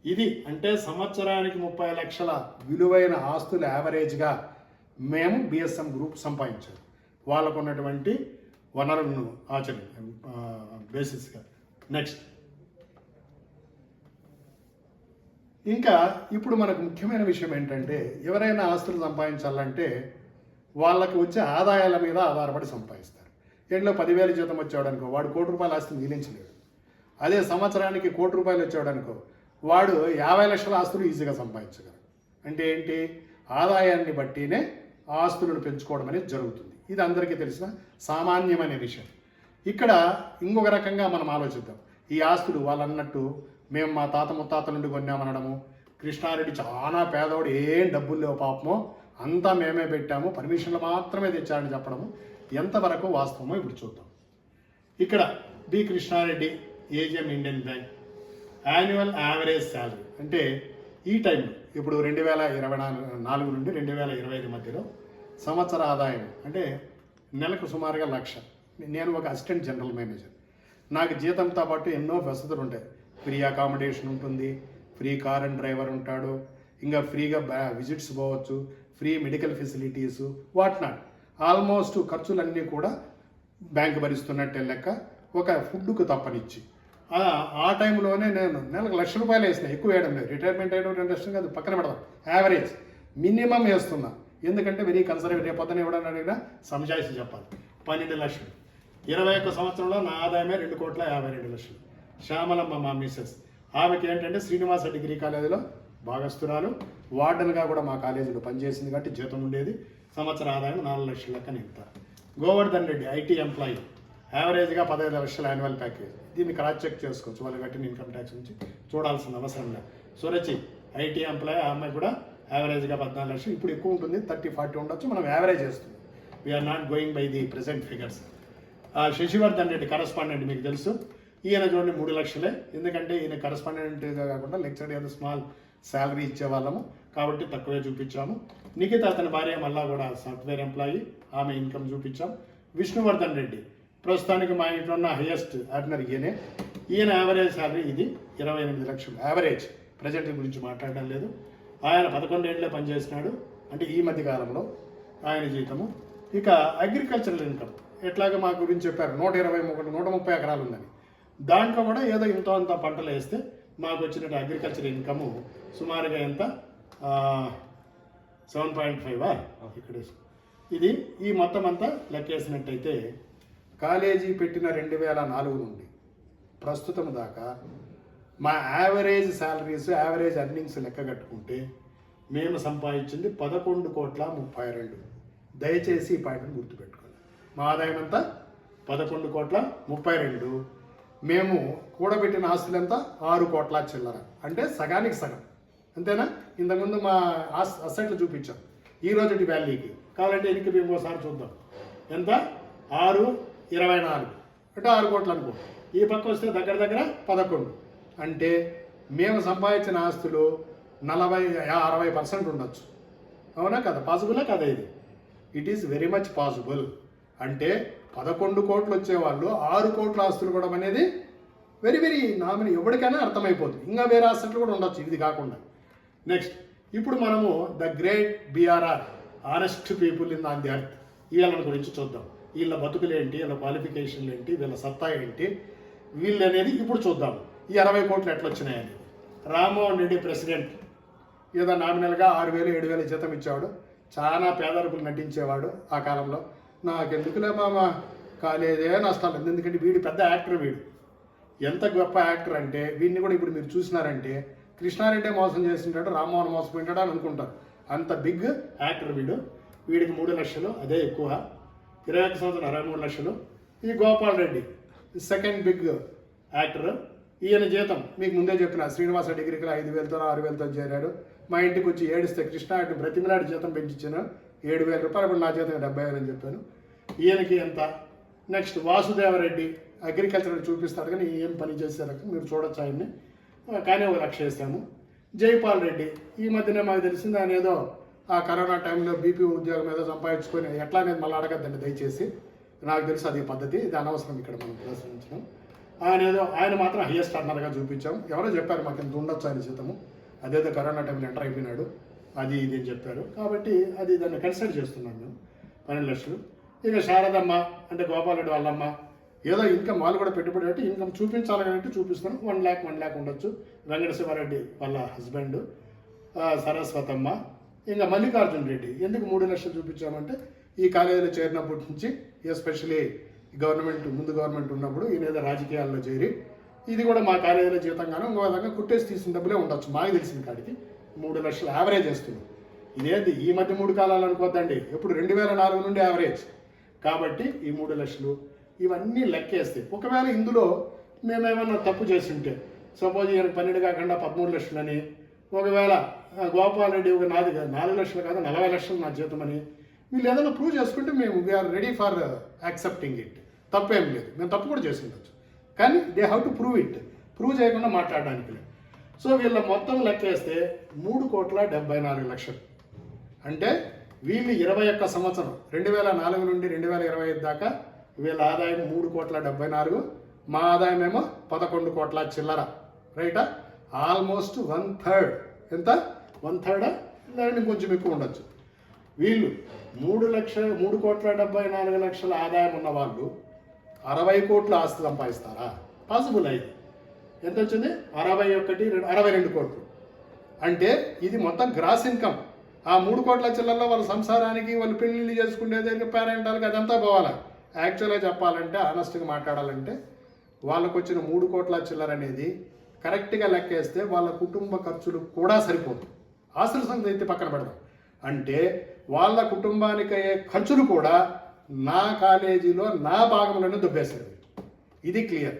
ఇది అంటే సంవత్సరానికి 30 లక్షల విలువైన ఆస్తులు యావరేజ్గా మేము బిఎస్ఎం గ్రూప్ సంపాదించాము, వాళ్ళకు ఉన్నటువంటి వనరులను బేసిస్గా. నెక్స్ట్ ఇంకా ఇప్పుడు మనకు ముఖ్యమైన విషయం ఏంటంటే, ఎవరైనా ఆస్తులు సంపాదించాలంటే వాళ్ళకి వచ్చే ఆదాయాల మీద ఆధారపడి సంపాదిస్తారు. ఇంట్లో 10,000 జీతం వచ్చేవాడనుకో వాడు 1 కోటి రూపాయల ఆస్తిని మిగిలించలేడు. అదే సంవత్సరానికి 1 కోటి రూపాయలు వచ్చేవాడనుకో వాడు 50 లక్షల ఆస్తులు ఈజీగా సంపాదించగలరు. అంటే ఏంటి, ఆదాయాన్ని బట్టినే ఆస్తులను పెంచుకోవడం అనేది జరుగుతుంది. ఇది అందరికీ తెలిసిన సామాన్యమైన విషయం. ఇక్కడ ఇంకొక రకంగా మనం ఆలోచిద్దాం. ఈ ఆస్తులు వాళ్ళు అన్నట్టు మేము మా తాత ముత్తాతల నుండి కొన్నామనడము, కృష్ణారెడ్డి చాలా పేదవాడు, ఏం డబ్బులు లేవు పాపమో, అంతా మేమే పెట్టాము, పర్మిషన్లు మాత్రమే తెచ్చారని చెప్పడము ఎంతవరకు వాస్తవమో ఇప్పుడు చూద్దాం. ఇక్కడ B Krishna Reddy, AGM Indian bank, annual average salary అంటే ఈ టైంలో ఇప్పుడు 2024 నుండి 2025 మధ్యలో సంవత్సర ఆదాయం అంటే నెలకు సుమారుగా 1,00,000. నేను ఒక అసిస్టెంట్ జనరల్ మేనేజర్, నాకు జీతంతో పాటు ఎన్నో వసతులు ఉంటాయి. ఫ్రీ అకామిడేషన్ ఉంటుంది, ఫ్రీ కార్ అండ్ డ్రైవర్ ఉంటాడు, ఇంకా ఫ్రీగా విజిట్స్ పోవచ్చు, free medical facilities, what not. Almost ఖర్చులన్నీ కూడా బ్యాంకు భరిస్తున్నట్టే లెక్క, ఒక ఫుడ్కు తప్పనిచ్చి. ఆ టైంలోనే నేను నెలకు 1,00,000 రూపాయలు వేసిన, ఎక్కువ వేయడం లేదు. రిటైర్మెంట్ అయ్యేటువంటి ఇంట్రెస్ట్ కాదు, పక్కన పెడదాం, యావరేజ్ మినిమం వేస్తున్నా. ఎందుకంటే వెరీ కన్సర్వేటివ్, రేపొద్దున ఇవ్వడానికి అడిగినా సంజాయిషి చెప్పాలి. 12 లక్షలు 21 సంవత్సరంలో నా ఆదాయమే 2,52,00,000. శ్యామలమ్మ మా మిస్సెస్, ఆమెకి ఏంటంటే శ్రీనివాస డిగ్రీ కాలేజీలో భాగస్తురాలు, వార్డెన్గా కూడా మా కాలేజీలో పనిచేసింది కాబట్టి జీతం ఉండేది. సంవత్సర ఆదాయం 4 లక్షల లెక్కన ఇంత. గోవర్ధన్ రెడ్డి ఐటీ ఎంప్లాయీ, యావరేజ్గా 15 లక్షల యాన్యువల్ ప్యాకేజ్. దీన్ని క్రాస్ చెక్ చేసుకోవచ్చు, వాళ్ళు కట్టిన ఇన్కమ్ ట్యాక్స్ నుంచి చూడాల్సిన అవసరం లేదు. సురచి ఐటీ ఎంప్లాయీ, ఆ అమ్మాయి కూడా యావరేజ్గా 14 లక్షలు. ఇప్పుడు ఎక్కువ ఉంటుంది, 30-40 ఉండొచ్చు, మనం యావరేజ్ చేస్తుంది. We're not going by the present figures. Sasivardhan Reddy correspondent, మీకు తెలుసు, ఈయన చూడండి 3 లక్షలే. ఎందుకంటే ఈయన కరస్పాండెంట్గా కాకుండా లెక్చర్ ఏదో స్మాల్ శాలరీ ఇచ్చేవాళ్ళము కాబట్టి తక్కువే చూపించాము. నిఖిత అతని భార్య మళ్ళా కూడా సాఫ్ట్వేర్ ఎంప్లాయీ, ఆమె ఇన్కమ్ చూపించాం. విష్ణువర్ధన్ రెడ్డి ప్రస్తుతానికి మా ఇంట్లో ఉన్న హైయెస్ట్ అర్నర్ ఈయన యావరేజ్ శాలరీ ఇది 28 లక్షలు యావరేజ్. ప్రజెంట్ గురించి మాట్లాడడం లేదు. ఆయన 11 ఏళ్ళే పనిచేసినాడు, అంటే ఈ మధ్య కాలంలో ఆయన జీతము. ఇక అగ్రికల్చరల్ ఇన్కమ్ ఎట్లాగా మా గురించి చెప్పారు, 130 ఎకరాలు ఉందని. దాంట్లో కూడా ఏదో ఇంతో అంత పంటలు వేస్తే మాకు వచ్చినట్టు అగ్రికల్చర్ ఇన్కము సుమారుగా ఎంత 7.5 ఇక్కడ. ఇది ఈ మొత్తం అంతా లెక్కేసినట్టయితే కాలేజీ పెట్టిన 2004 నుండి ప్రస్తుతం దాకా మా యావరేజ్ శాలరీస్, యావరేజ్ ఎర్నింగ్స్ లెక్క కట్టుకుంటే మేము సంపాదించింది 11,32,00,000. దయచేసి ఈ పాయింట్ని గుర్తుపెట్టుకోండి. మా ఆదాయం అంతా 11,32,00,000. మేము కూడబెట్టిన ఆస్తులు ఎంత 6 కోట్ల చిల్లర, అంటే సగానికి సగం. అంతేనా? ఇంతకుముందు మా అసెట్లు చూపించాం ఈ రోజుటి వాల్యూకి. కావాలంటే ఎన్నిక ఇంకోసారి చూద్దాం. ఎంత 6/24 అంటే 6 కోట్లు అనుకో. ఈ పక్క వస్తే దగ్గర దగ్గర 11. అంటే మేము సంపాదించిన ఆస్తులు 40-60% ఉండొచ్చు. అవునా కదా? పాసిబులా కదా? ఇది it is very much possible. అంటే 11 కోట్లు వచ్చేవాళ్ళు 6 కోట్ల ఆస్తులు కూడా అనేది వెరీ వెరీ నామిని ఎవరికైనా అర్థమైపోతుంది. ఇంకా వేరే ఆస్తులు కూడా ఉండొచ్చు ఇది కాకుండా. నెక్స్ట్, ఇప్పుడు మనము the great BRR, honest people in on the earth, వీళ్ళ గురించి చూద్దాం. వీళ్ళ బతుకులు ఏంటి, వీళ్ళ క్వాలిఫికేషన్లు ఏంటి, వీళ్ళ సత్తా ఏంటి, వీళ్ళు అనేది ఇప్పుడు చూద్దాం. ఈ 60 కోట్లు ఎట్లా వచ్చినాయని. రామ్మోహన్ రెడ్డి ప్రెసిడెంట్, ఏదో నామినల్గా 6,000-7,000 జీతం ఇచ్చేవాడు, చాలా పేదరికులు నటించేవాడు ఆ కాలంలో. నాకెందుకులే మామ కాలేదే నష్టాలు, ఎందుకంటే వీడు పెద్ద యాక్టర్, వీడు ఎంత గొప్ప యాక్టర్ అంటే వీడిని కూడా ఇప్పుడు మీరు చూసినారంటే కృష్ణారెడ్డి మోసం చేసింటాడు, రామ్మోహన్ మోసపోయింటాడు అని అనుకుంటారు. అంత బిగ్ యాక్టర్ వీడు. వీడికి 3 లక్షలు, అదే ఎక్కువ. 21 సంవత్సరం 23 లక్షలు. ఈ Gopal Reddy second big actor. ఈయన జీతం మీకు ముందే చెప్పిన, శ్రీనివాస డిగ్రీకి 5,000తో 6,000తో చేరాడు. మా ఇంటికి వచ్చి ఏడిస్తే కృష్ణారెడ్డి బ్రతిమిలాడి జీతం పెంచిచ్చాను, 7,000 రూపాయలు. ఇప్పుడు నా జీతం 70,000 అని చెప్పాను. ఈయనకి ఎంత. నెక్స్ట్ వాసుదేవరెడ్డి అగ్రికల్చర్ చూపిస్తారు కానీ ఏం పని చేశారు మీరు చూడొచ్చు ఆయన్ని, కానీ 1 లక్ష వేసాము. జైపాల్ రెడ్డి ఈ మధ్యనే మాకు తెలిసింది, ఆయన ఏదో ఆ కరోనా టైంలో బీపీ ఉద్యోగం ఏదో సంపాదించుకొని ఎట్లా అనేది మళ్ళీ అడగద్దండి దయచేసి, నాకు తెలుసు అది పద్ధతి, ఇది అనవసరం ఇక్కడ మనం ప్రదర్శించడం. ఆయన మాత్రం హైయెస్ట్ అన్నర్గా చూపించాం. ఎవరో చెప్పారు మాకు ఇంత ఉండొచ్చు ఆయన జీతము, అదేదో కరోనా టైంలో ఎంటర్ అయిపోయినాడు అది ఇది అని చెప్పారు. కాబట్టి అది దాన్ని కన్సిడర్ చేస్తున్నాం మేము 12 లక్షలు. ఇక శారదమ్మ అంటే గోపాలరెడ్డి వాళ్ళమ్మ ఏదో ఇన్కమ్, వాళ్ళు కూడా పెట్టుబడి పెట్టి ఇన్కమ్ చూపించాలని చూపిస్తాను. 1 lakh ఉండొచ్చు. వెంకటశివారెడ్డి వాళ్ళ హస్బెండ్ సరస్వతమ్మ. ఇంకా మల్లికార్జున రెడ్డి ఎందుకు 3 లక్షలు చూపించామంటే ఈ కాలేజీలో చేరినప్పటి నుంచి ఎస్పెషలీ ముందు గవర్నమెంట్ ఉన్నప్పుడు ఈయన ఏదో రాజకీయాల్లో చేరి ఇది కూడా మా కాలేజీలో జీతంగానో ఇంకో విధంగా కుట్టేసి తీసిన డబ్బులే ఉండొచ్చు మాకు తెలిసిన కాడికి. 3 లక్షలు యావరేజ్ వేస్తున్నాం. ఇదేంటి ఈ మధ్య 3 కాలాలు అనుకోద్దండి, ఎప్పుడు 2004 నుండి యావరేజ్. కాబట్టి ఈ 3 లక్షలు ఇవన్నీ లెక్కేస్తే ఒకవేళ ఇందులో మేమేమన్నా తప్పు చేసి ఉంటే, సపోజ్ ఈయన 12 కాకుండా 13 లక్షలని, ఒకవేళ గోపాల్ రెడ్డి ఒక 4 లక్షలు కాదు 40 లక్షలు నా జీతం అని వీళ్ళు ఏదైనా ప్రూవ్ చేసుకుంటే మేము we're ready for accepting it. తప్పేం లేదు, మేము తప్పు కూడా చేసి ఉండొచ్చు, కానీ they have to prove it. Prove చేయకుండా మాట్లాడడానికి లేదు. సో వీళ్ళ మొత్తం లెక్కేస్తే 3,74,00,000. అంటే వీళ్ళు 21 సంవత్సరం 2004 నుండి 2025 దాకా వీళ్ళ ఆదాయం 3,74,00,000, మా ఆదాయం ఏమో 11 కోట్ల చిల్లర. రైటా? ఆల్మోస్ట్ 1/3. ఎంత? 1/3 లేదంటే కొంచెం ఎక్కువ ఉండొచ్చు. వీళ్ళు 3,74,00,000 ఆదాయం ఉన్న వాళ్ళు 60 కోట్ల ఆస్తి సంపాదిస్తారా? పాసిబుల్ అయింది. ఎంత వచ్చింది? 62 కోట్లు. అంటే ఇది మొత్తం గ్రాస్ ఇన్కమ్. ఆ 3 కోట్ల చిల్లరలో వాళ్ళ సంసారానికి, వాళ్ళు పెళ్ళిళ్ళు చేసుకునేదానికి, పేరెంటాలకి అదంతా పోవాలి. యాక్చువల్గా చెప్పాలంటే, ఆనెస్ట్గా మాట్లాడాలంటే, వాళ్ళకు వచ్చిన 3 కోట్ల చిల్లర అనేది కరెక్ట్గా లెక్కేస్తే వాళ్ళ కుటుంబ ఖర్చులు కూడా సరిపోదు. ఆస్తుల సంగతి అయితే పక్కన పెడదాం. అంటే వాళ్ళ కుటుంబానికి అయ్యే ఖర్చులు కూడా నా కాలేజీలో నా భాగంలోనే దుబ్బేశారు. ఇది క్లియర్.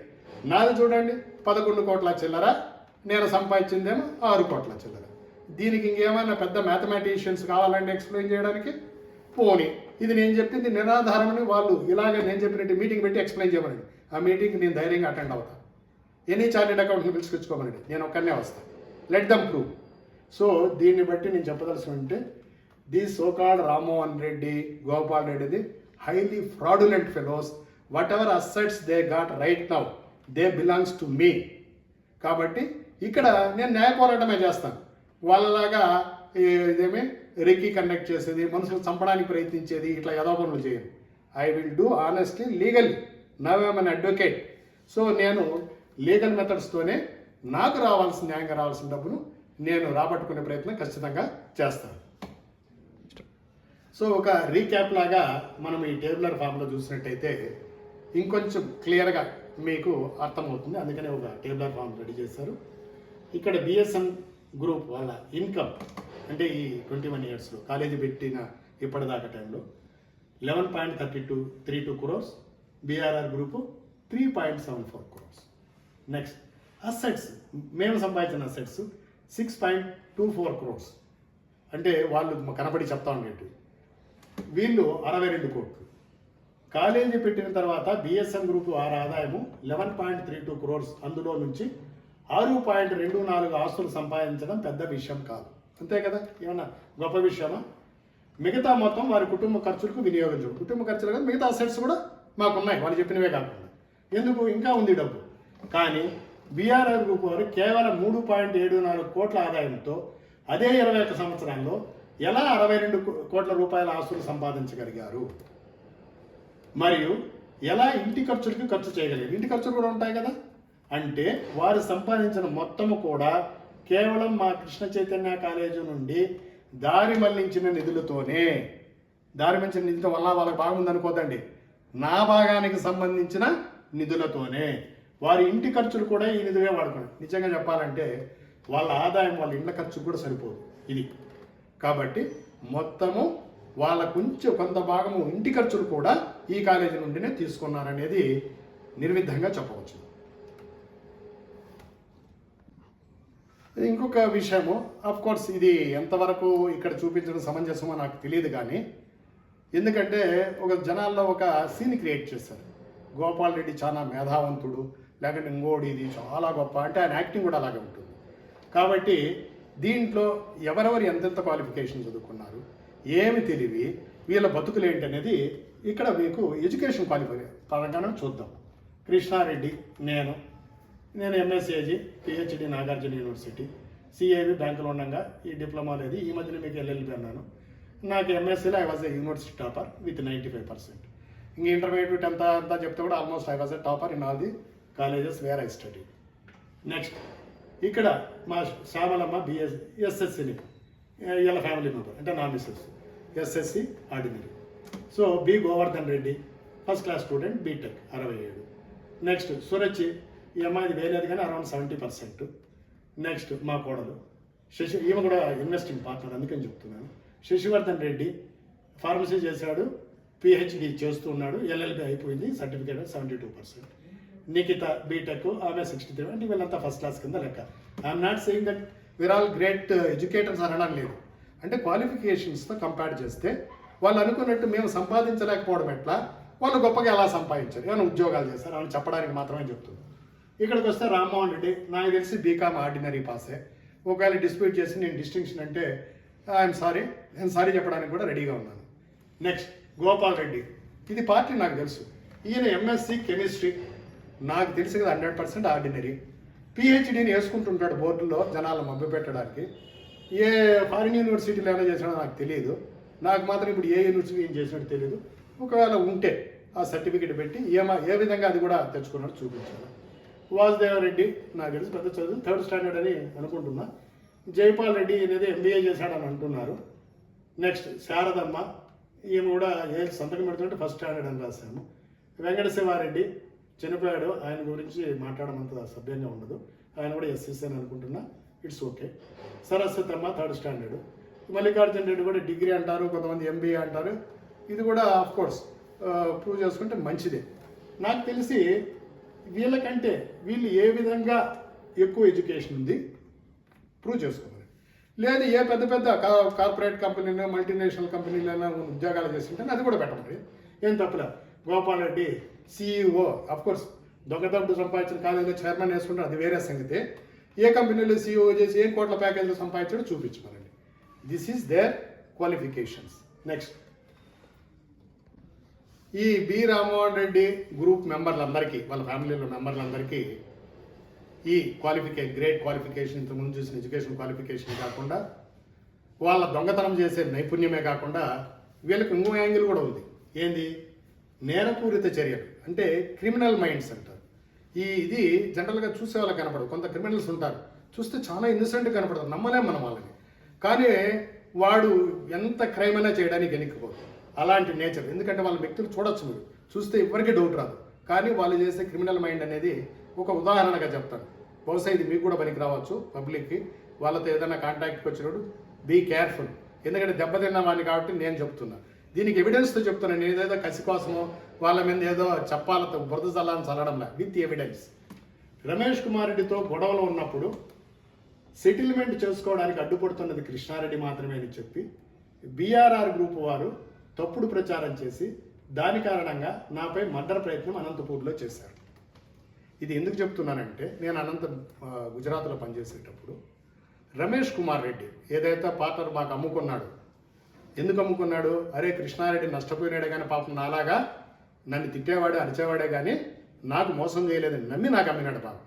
నాది చూడండి 11 కోట్ల చిల్లర, నేను సంపాదించిందేమో 6 కోట్ల చిల్లర. దీనికి ఇంకేమైనా పెద్ద మ్యాథమెటిషియన్స్ కావాలంటే ఎక్స్ప్లెయిన్ చేయడానికి? పోనీ ఇది నేను చెప్పింది నిరాధారమని వాళ్ళు ఇలాగే నేను చెప్పినట్టు మీటింగ్ పెట్టి ఎక్స్ప్లెయిన్ చేయమనండి. ఆ మీటింగ్కి నేను ధైర్యంగా అటెండ్ అవుతాను. ఎనీ చార్టెడ్ అకౌంట్ని పిలుచుకొచ్చుకోమనండి, నేను ఒక్కనే వస్తాను. Let them prove. సో దీన్ని బట్టి నేను చెప్పదలసి ఉంటే, ది సోకాల్డ్ రామ్మోహన్ రెడ్డి, గోపాల్ రెడ్డిది highly fraudulent fellows. Whatever assets they got right now, they belongs to me. కాబట్టి ఇక్కడ నేను న్యాయ పోరాటమే చేస్తాను. వాళ్ళలాగా ఇదేమి రెక్కి కండక్ట్ చేసేది, మనుషులు చంపడానికి ప్రయత్నించేది, ఇట్లా యదో పనులు చేయను. I will do honestly, legally. Now I'm an advocate. So నేను లీగల్ మెథడ్స్తోనే నాకు రావాల్సిన, న్యాయంగా రావాల్సిన డబ్బును నేను రాబట్టుకునే ప్రయత్నం ఖచ్చితంగా చేస్తాను. సో ఒక రీక్యాప్ లాగా మనం ఈ టేబులర్ ఫామ్లో చూసినట్టయితే ఇంకొంచెం క్లియర్గా మీకు అర్థమవుతుంది. అందుకనే ఒక టేబులర్ ఫామ్ రెడీ చేశారు. ఇక్కడ బిఎస్ఎన్ గ్రూప్ వాళ్ళ ఇన్కమ్ అంటే ఈ 21 ఇయర్స్లో కాలేజీ పెట్టిన ఇప్పటిదాకా టైంలో 11.32 crores. BRR group 3.74 crores. Next assets, మేము సంపాదించిన అసెట్స్ 6.24 crores. అంటే వాళ్ళు కనబడి చెప్తా ఉండేవి. వీళ్ళు 62 కోట్లు. కాలేజీ పెట్టిన తర్వాత బిఎస్ఎన్ గ్రూప్ వారి ఆదాయము 11.32 crores. అందులో నుంచి 6.24 ఆస్తులు సంపాదించడం పెద్ద విషయం కాదు, అంతే కదా? ఏమన్నా గొప్ప విషయమా? మిగతా మొత్తం వారి కుటుంబ ఖర్చులకు వినియోగించడం. కుటుంబ ఖర్చులు కదా, మిగతా అసెట్స్ కూడా మాకున్నాయి, వాళ్ళు చెప్పినవే కాకుండా. ఎందుకు? ఇంకా ఉంది డబ్బు. కానీ బీఆర్ఆర్ గ్రూప్ వారు కేవలం 3.74 కోట్ల ఆదాయంతో అదే 21 సంవత్సరాల్లో ఎలా 62 కోట్ల రూపాయల ఆస్తులు సంపాదించగలిగారు? మరియు ఎలా ఇంటి ఖర్చులకి ఖర్చు చేయగలిగారు? ఇంటి ఖర్చులు కూడా ఉంటాయి కదా. అంటే వారు సంపాదించిన మొత్తము కూడా కేవలం మా కృష్ణ చైతన్య కాలేజీ నుండి దారి మళ్లించిన నిధులతోనే. దారి మళ్లించిన నిధులతో వల్ల వాళ్ళకి భాగం ఉందనుకోదండి, నా భాగానికి సంబంధించిన నిధులతోనే. వారి ఇంటి ఖర్చులు కూడా ఈ నిధులే వాడుకున్నారు. నిజంగా చెప్పాలంటే వాళ్ళ ఆదాయం వాళ్ళ ఇండ్ల ఖర్చు కూడా సరిపోదు ఇది. కాబట్టి మొత్తము వాళ్ళ కొంత భాగము ఇంటి ఖర్చులు కూడా ఈ కాలేజీ నుండినే తీసుకున్నారనేది నిర్విధంగా చెప్పవచ్చు. ఇంకొక విషయము, ఆఫ్ కోర్స్ ఇది ఎంతవరకు ఇక్కడ చూపించడం సమంజసమో నాకు తెలియదు, కానీ ఎందుకంటే ఒక జనాల్లో ఒక సీన్ క్రియేట్ చేశారు. గోపాల్ రెడ్డి చాలా మేధావంతుడు, లేకుంటే ఇంకోటి ఇది చాలా గొప్ప, అంటే ఆయన యాక్టింగ్ కూడా అలాగే ఉంటుంది. కాబట్టి దీంట్లో ఎవరెవరు ఎంతెంత క్వాలిఫికేషన్ చదువుకున్నారు, ఏమి తెలివి, వీళ్ళ బతుకులు ఏంటి అనేది ఇక్కడ మీకు ఎడ్యుకేషన్ పరంగానే చూద్దాం. కృష్ణారెడ్డి, నేను ఎంఎస్ఏజీ పిహెచ్డి నాగార్జున యూనివర్సిటీ, సిఏవి బ్యాంకులో ఉండగా ఈ డిప్లొమా లేదు, ఈ మధ్యన మీకు ఎల్ఎల్బి అన్నాను. నాకు ఎంఎస్సీలో I was a university topper with 95%. ఇంక ఇంటర్మీడియట్ అంతా చెప్తే కూడా almost I was a topper in all the colleges where I study. Next ఇక్కడ మా శ్యామలమ్మ ఎస్ఎస్సిని వీళ్ళ ఫ్యామిలీ మెంబర్, అంటే నా missus SSC ordinary. So B Govardhan Reddy first class student, BTech 67. Next Suruchi, ఈ అమ్మాయిది వేరేది కానీ అరౌండ్ 70%. నెక్స్ట్ మా కోడలు ఈమె కూడా ఇన్వెస్టింగ్ పార్ట్నర్, అందుకని చెప్తున్నాను. శశివర్ధన్ రెడ్డి ఫార్మసీ చేశాడు, పిహెచ్డి చేస్తూ ఉన్నాడు, ఎల్ఎల్బి అయిపోయింది, సర్టిఫికేట్ 72%. నిఖిత బీటెక్, ఆమె 63. అంటే వీళ్ళంతా ఫస్ట్ క్లాస్ కింద లెక్క. I'm not saying that we're all great educators అనడం లేదు. అంటే క్వాలిఫికేషన్స్తో కంపేర్ చేస్తే వాళ్ళు అనుకున్నట్టు మేము సంపాదించలేకపోవడం ఎట్లా, వాళ్ళు గొప్పగా ఎలా సంపాదించారు, ఏమైనా ఉద్యోగాలు చేశారు అని చెప్పడానికి మాత్రమే చెప్తుంది. ఇక్కడికి వస్తే రామ్మోహన్ రెడ్డి నాకు తెలిసి బీకామ్ ఆర్డినరీ పాసే. ఒకవేళ డిస్ప్యూట్ చేసి నేను డిస్టింక్షన్ అంటే ఐఎమ్ సారీ, నేను సారీ చెప్పడానికి కూడా రెడీగా ఉన్నాను. నెక్స్ట్ గోపాల్ రెడ్డి, ఇది పార్టీ నాకు తెలుసు. ఈయన ఎంఎస్సి కెమిస్ట్రీ, నాకు తెలిసి కదా 100% ఆర్డినరీ. పిహెచ్డీని వేసుకుంటుంటాడు బోర్డులో జనాలను మభ్య పెట్టడానికి. ఏ ఫారిన్ యూనివర్సిటీలో ఏమైనా చేసినా నాకు తెలియదు. నాకు మాత్రం ఇప్పుడు ఏ యూనివర్సిటీ ఏం చేసినట్టు తెలియదు. ఒకవేళ ఉంటే ఆ సర్టిఫికేట్ పెట్టి ఏ విధంగా అది కూడా తెచ్చుకున్నట్టు చూపించాను. వాసుదేవరెడ్డి నాకు తెలిసి పెద్ద చదువు 3rd స్టాండర్డ్ అని అనుకుంటున్నా. జైపాల్ రెడ్డి అనేది ఎంబీఏ చేశాడని అంటున్నారు. నెక్స్ట్ శారదమ్మ, ఈమె కూడా సంతకం పెడుతుంటే 1st స్టాండర్డ్ అని రాశాము. వెంకట శివారెడ్డి చనిపోయాడు, ఆయన గురించి మాట్లాడమంత సభ్యంగా ఉండదు, ఆయన కూడా ఎస్ఎస్సీ అని అనుకుంటున్నా, it's okay. Saraswatamma 3rd standard. Mallikarjuna Reddy కూడా డిగ్రీ అంటారు, కొంతమంది ఎంబీఏ అంటారు. ఇది కూడా ఆఫ్ కోర్స్ ప్రూవ్ చేసుకుంటే మంచిదే. నాకు తెలిసి వీళ్ళకంటే వీళ్ళు ఏ విధంగా ఎక్కువ ఎడ్యుకేషన్ ఉంది ప్రూవ్ చేసుకోవాలి. లేదు ఏ పెద్ద కార్పొరేట్ కంపెనీలో మల్టీనేషనల్ కంపెనీలైనా ఉద్యోగాలు చేస్తుంటే అది కూడా పెట్టమని ఏం తప్పలే. గోపాల్ రెడ్డి సిఇఓ, అఫ్కోర్స్ దొంగతప్పుడు సంపాదించిన కాలేజీలో చైర్మన్ వేసుకుంటారు, అది వేరే సంగతి. ఏ కంపెనీలో సిఇఓ చేసి ఏం కోట్ల ప్యాకేజీలో సంపాదించాడో చూపించమనండి. This is their qualifications. Next ఈ బి రామ్మోహన్ రెడ్డి గ్రూప్ మెంబర్లందరికీ, వాళ్ళ ఫ్యామిలీలో మెంబర్లందరికీ ఈ గ్రేట్ క్వాలిఫికేషన్, ఇంతకుముందు చూసిన ఎడ్యుకేషన్ క్వాలిఫికేషన్ కాకుండా వాళ్ళ దొంగతనం చేసే నైపుణ్యమే కాకుండా వీళ్ళకి ఇంకో యాంగిల్ కూడా ఉంది. ఏంది? నేరపూరిత చర్యలు, అంటే క్రిమినల్ మైండ్స్ అంటారు. ఇది జనరల్గా చూసే వాళ్ళకి కనపడదు. కొంత క్రిమినల్స్ ఉంటారు, చూస్తే చాలా ఇన్నోసెంట్ కనపడదు, నమ్మలేం మనం వాళ్ళని. కానీ వాడు ఎంత క్రైమ్ అయినా చేయడానికి వెనక్కిపోదు. అలాంటి నేచర్, ఎందుకంటే వాళ్ళ వ్యక్తులు చూడొచ్చు, మీరు చూస్తే ఎవరికి డౌట్ రాదు. కానీ వాళ్ళు చేసే క్రిమినల్ మైండ్ అనేది ఒక ఉదాహరణగా చెప్తాను. బహుశా ఇది మీకు కూడా పనికి రావచ్చు. పబ్లిక్కి వాళ్ళతో ఏదైనా కాంటాక్ట్కి వచ్చినప్పుడు బీ కేర్ఫుల్, ఎందుకంటే దెబ్బతిన్న వాడిని కాబట్టి నేను చెప్తున్నా. దీనికి ఎవిడెన్స్తో చెప్తున్నాను. నేను ఏదో కసి కోసమో వాళ్ళ మీద ఏదో చెప్పాలతో బురద చల్లని చల్లడంలా, విత్ ఎవిడెన్స్. రమేష్ కుమార్ రెడ్డితో గొడవలు ఉన్నప్పుడు సెటిల్మెంట్ చేసుకోవడానికి అడ్డుపడుతున్నది కృష్ణారెడ్డి మాత్రమే అని చెప్పి బీఆర్ఆర్ గ్రూప్ వారు తప్పుడు ప్రచారం చేసి దాని కారణంగా నాపై మర్డర్ ప్రయత్నం అనంతపూర్లో చేశారు. ఇది ఎందుకు చెప్తున్నానంటే, నేను గుజరాత్లో పనిచేసేటప్పుడు రమేష్ కుమార్ రెడ్డి ఏదైతే పార్ట్నర్ మాకు అమ్ముకున్నాడు, ఎందుకు అమ్ముకున్నాడు? అరే కృష్ణారెడ్డి నష్టపోయినాడే కానీ పాపం నాలాగా నన్ను తిట్టేవాడే అరిచేవాడే కానీ నాకు మోసం చేయలేదని నమ్మి నాకు అమ్మినాడు పాపం.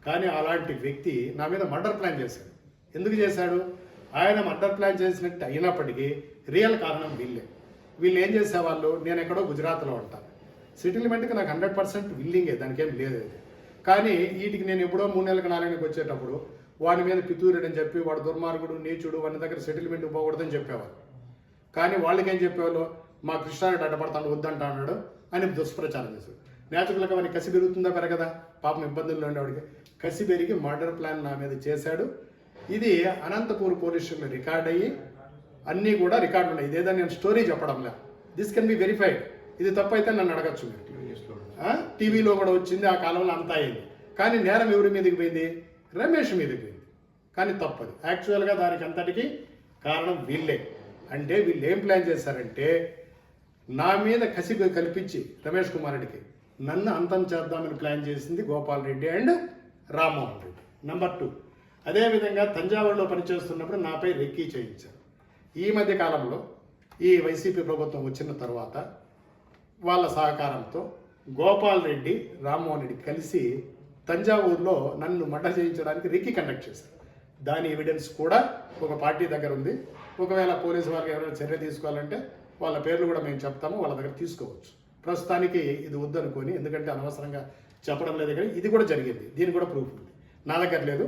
కానీ అలాంటి వ్యక్తి నా మీద మర్డర్ ప్లాన్ చేశాడు. ఎందుకు చేశాడు? ఆయన మర్డర్ ప్లాన్ చేసినట్టు అయినప్పటికీ రియల్ కారణం వీళ్ళే. వీళ్ళు ఏం చేసేవాళ్ళు, నేను ఎక్కడో గుజరాత్లో ఉంటాను, సెటిల్మెంట్కి నాకు 100% విల్లింగే, దానికి ఏం లేదు. కానీ వీటికి నేను ఎప్పుడో 3 నెలలకు 4 నెలలకు వచ్చేటప్పుడు వాడి మీద పితూరుడు అని చెప్పి వాడు దుర్మార్గుడు నీచుడు వాడి దగ్గర సెటిల్మెంట్ పోకూడదని చెప్పేవారు. కానీ వాళ్ళకి ఏం చెప్పేవాళ్ళు, మా కృష్ణారెడ్డి అడ్డపడతాను వద్దంటా అన్నాడు అని దుష్ప్రచారం చేశారు. నేచురల్గా వారికి కసి పెరుగుతుందా పెరగదా? పాపం ఇబ్బందుల్లో ఉండేవాడికి కసి పెరిగి మర్డర్ ప్లాన్ నా మీద చేశాడు. ఇది అనంతపూర్ పోలీస్ స్టేషన్లో రికార్డ్ అయ్యి అన్నీ కూడా రికార్డు ఉన్నాయి. ఇదేదో నేను స్టోరీ చెప్పడంలే, దిస్ కెన్ బి వెరిఫైడ్. ఇది తప్పు అయితే నన్ను అడగచ్చు మీరు. టీవీలో కూడా వచ్చింది, ఆ కాలంలో అంతా అయింది. కానీ నేరం ఎవరి మీదకి పోయింది? రమేష్ మీదకి పోయింది. కానీ తప్పదు. యాక్చువల్గా దానికి అంతటికి కారణం వీళ్ళే. అంటే వీళ్ళు ఏం ప్లాన్ చేశారంటే నా మీద కసి కల్పించి రమేష్ కుమార్ రెడ్డికి నన్ను అంతం చేద్దామని ప్లాన్ చేసింది గోపాల్ రెడ్డి అండ్ రామ్మోహన్ రెడ్డి. నెంబర్ 2, అదేవిధంగా తంజావూరులో పనిచేస్తున్నప్పుడు నాపై రెక్కీ చేయించారు. ఈ మధ్య కాలంలో ఈ వైసీపీ ప్రభుత్వం వచ్చిన తర్వాత వాళ్ళ సహకారంతో గోపాల్ రెడ్డి రామ్మోహన్ రెడ్డి కలిసి తంజావూరులో నన్ను మర్డర్ చేయించడానికి రెక్కీ కండక్ట్ చేశారు. దాని ఎవిడెన్స్ కూడా ఒక పార్టీ దగ్గర ఉంది. ఒకవేళ పోలీసు వాళ్ళకి ఎవరైనా చర్య తీసుకోవాలంటే వాళ్ళ పేర్లు కూడా మేము చెప్తాము, వాళ్ళ దగ్గర తీసుకోవచ్చు. ప్రస్తుతానికి ఇది వద్దనుకొని, ఎందుకంటే అనవసరంగా చెప్పడం లేదు. కానీ ఇది కూడా జరిగింది, దీనికి కూడా ప్రూఫ్ ఉంది. నా దగ్గర లేదు.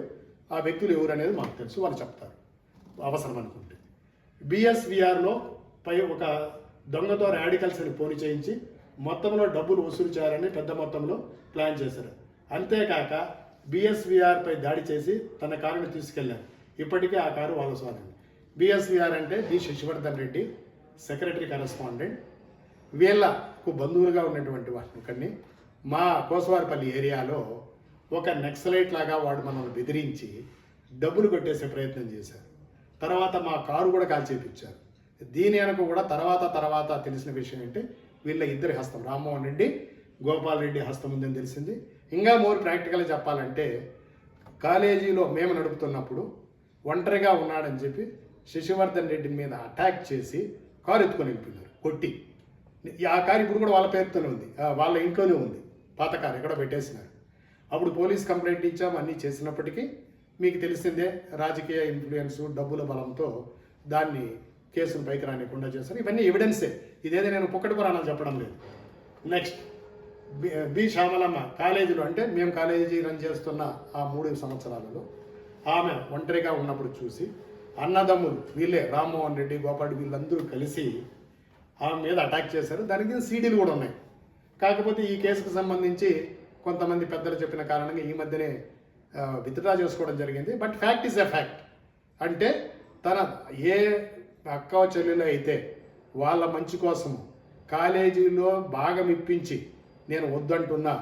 ఆ వ్యక్తులు ఎవరు అనేది మాకు తెలుసు, వాళ్ళు చెప్తారు అవసరం అనుకుంటే. బిఎస్విఆర్లో పై ఒక దొంగతో రాడికల్స్ని పోనీ చేయించి మొత్తంలో డబ్బులు వసూలు చేయాలని పెద్ద మొత్తంలో ప్లాన్ చేశారు. అంతేకాక బిఎస్విఆర్ పై దాడి చేసి తన కారుని తీసుకెళ్లారు. ఇప్పటికే ఆ కారు వాళ్ళ స్వాధీనం. బిఎస్విఆర్ అంటే B Sasivardhan Reddy, secretary correspondent. వీళ్ళకు బంధువులుగా ఉన్నటువంటి వాటిని మా కోసవారిపల్లి ఏరియాలో ఒక నక్సలైట్ లాగా వాడు మనల్ని బెదిరించి డబ్బులు కొట్టేసే ప్రయత్నం చేశారు. తర్వాత మా కారు కూడా కాల్చేపించారు. దీని వెనక కూడా తర్వాత తెలిసిన విషయం ఏంటి, వీళ్ళ ఇద్దరి హస్తం, రామ్మోహన్ రెడ్డి గోపాల్ రెడ్డి హస్తం ఉందని తెలిసింది. ఇంకా మోర్ ప్రాక్టికల్గా చెప్పాలంటే కాలేజీలో మేము నడుపుతున్నప్పుడు ఒంటరిగా ఉన్నాడని చెప్పి శశివర్ధన్ రెడ్డి మీద అటాక్ చేసి కారు ఎత్తుకొని వెళ్ళిపోయినారు కొట్టి. ఆ కారు ఇప్పుడు కూడా వాళ్ళ పేరుతోనే ఉంది, వాళ్ళ ఇంట్లోనే ఉంది. పాత కారు ఎక్కడ పెట్టేసినారు. అప్పుడు పోలీస్ కంప్లైంట్ ఇచ్చాము, అన్నీ చేసినప్పటికీ మీకు తెలిసిందే రాజకీయ ఇన్ఫ్లుయెన్స్, డబ్బుల బలంతో దాన్ని కేసును పైకి రానికుండా చేశారు. ఇవన్నీ ఎవిడెన్సే, ఇదేదో నేను పొక్కటి పురాణాలు చెప్పడం లేదు. నెక్స్ట్ బి శ్యామలమ్మ కాలేజీలో, అంటే మేము కాలేజీ రన్ చేస్తున్న ఆ 3 సంవత్సరాలలో ఆమె ఒంటరిగా ఉన్నప్పుడు చూసి అన్నదమ్ములు వీళ్ళే రామ్మోహన్ రెడ్డి, గోపాల్ వీళ్ళందరూ కలిసి ఆమె మీద అటాక్ చేశారు. దానికి సీడీలు కూడా ఉన్నాయి. కాకపోతే ఈ కేసుకు సంబంధించి కొంతమంది పెద్దలు చెప్పిన కారణంగా ఈ మధ్యనే విత్డ్రా చేసుకోవడం జరిగింది. But fact is a fact. అంటే తన ఏ అక్క చెల్లెలు అయితే వాళ్ళ మంచి కోసం కాలేజీలో భాగం ఇప్పించి నేను వద్దంటున్నా,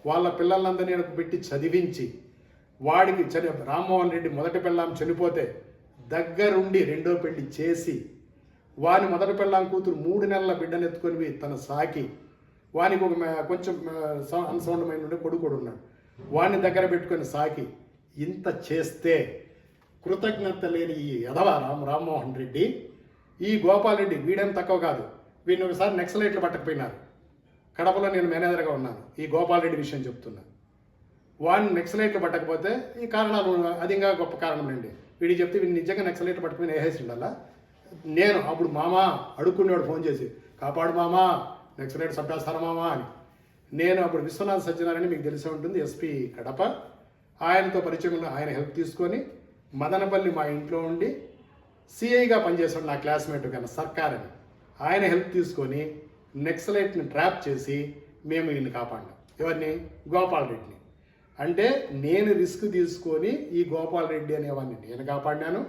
వాళ్ళ పిల్లలందరినీ నేను పెట్టి చదివించి వాడికి రామ్మోహన్ రెడ్డి మొదటి పిల్లం చనిపోతే దగ్గరుండి రెండో పెళ్లి చేసి వాని మొదటి పిల్లం కూతురు 3 నెలల బిడ్డనెత్తుకొని తన సాకి, వానికి ఒక కొంచెం అన్సౌండమైన కొడుకు ఉన్నాడు, వాడిని దగ్గర పెట్టుకొని సాకి ఇంత చేస్తే కృతజ్ఞత లేని ఈ యదవ రామ్మోహన్ రెడ్డి, ఈ గోపాల్ రెడ్డి వీడేం తక్కువ కాదు. వీడిని ఒకసారి నక్సలైట్లు పట్టకపోయినారు. కడపలో నేను మేనేజర్గా ఉన్నాను, ఈ గోపాల్ రెడ్డి విషయం చెప్తున్నా. వాడిని నక్సలైట్లు పట్టకపోతే ఈ కారణాలు అది ఇంకా గొప్ప కారణం అండి. వీడికి చెప్తే వీడిని నిజంగా నక్సలైట్లు పట్టుకుని వేసేసిండల్లా. నేను అప్పుడు మామా అడుక్కునేవాడు ఫోన్ చేసి, కాపాడు మామా, నక్సలైట్ చంపేస్తాను మామా అని. నేను అప్పుడు విశ్వనాథ్ సత్యనారాయణ మీకు తెలిసే ఉంటుంది, ఎస్పీ కడప. ఆయనతో పరిచయంలో ఆయన హెల్ప్ తీసుకొని మదనపల్లి మా ఇంట్లో ఉండి సిఐగా పనిచేసాడు నా క్లాస్మేట్ కన్నా సర్కార్ అని. ఆయన హెల్ప్ తీసుకొని నక్సలైట్ని ట్రాప్ చేసి మేము ఈయన్ని కాపాడినాం. ఎవరిని? గోపాల్ రెడ్డిని. అంటే నేను రిస్క్ తీసుకొని ఈ గోపాల్ రెడ్డి అనేవాడిని నేను కాపాడినాను.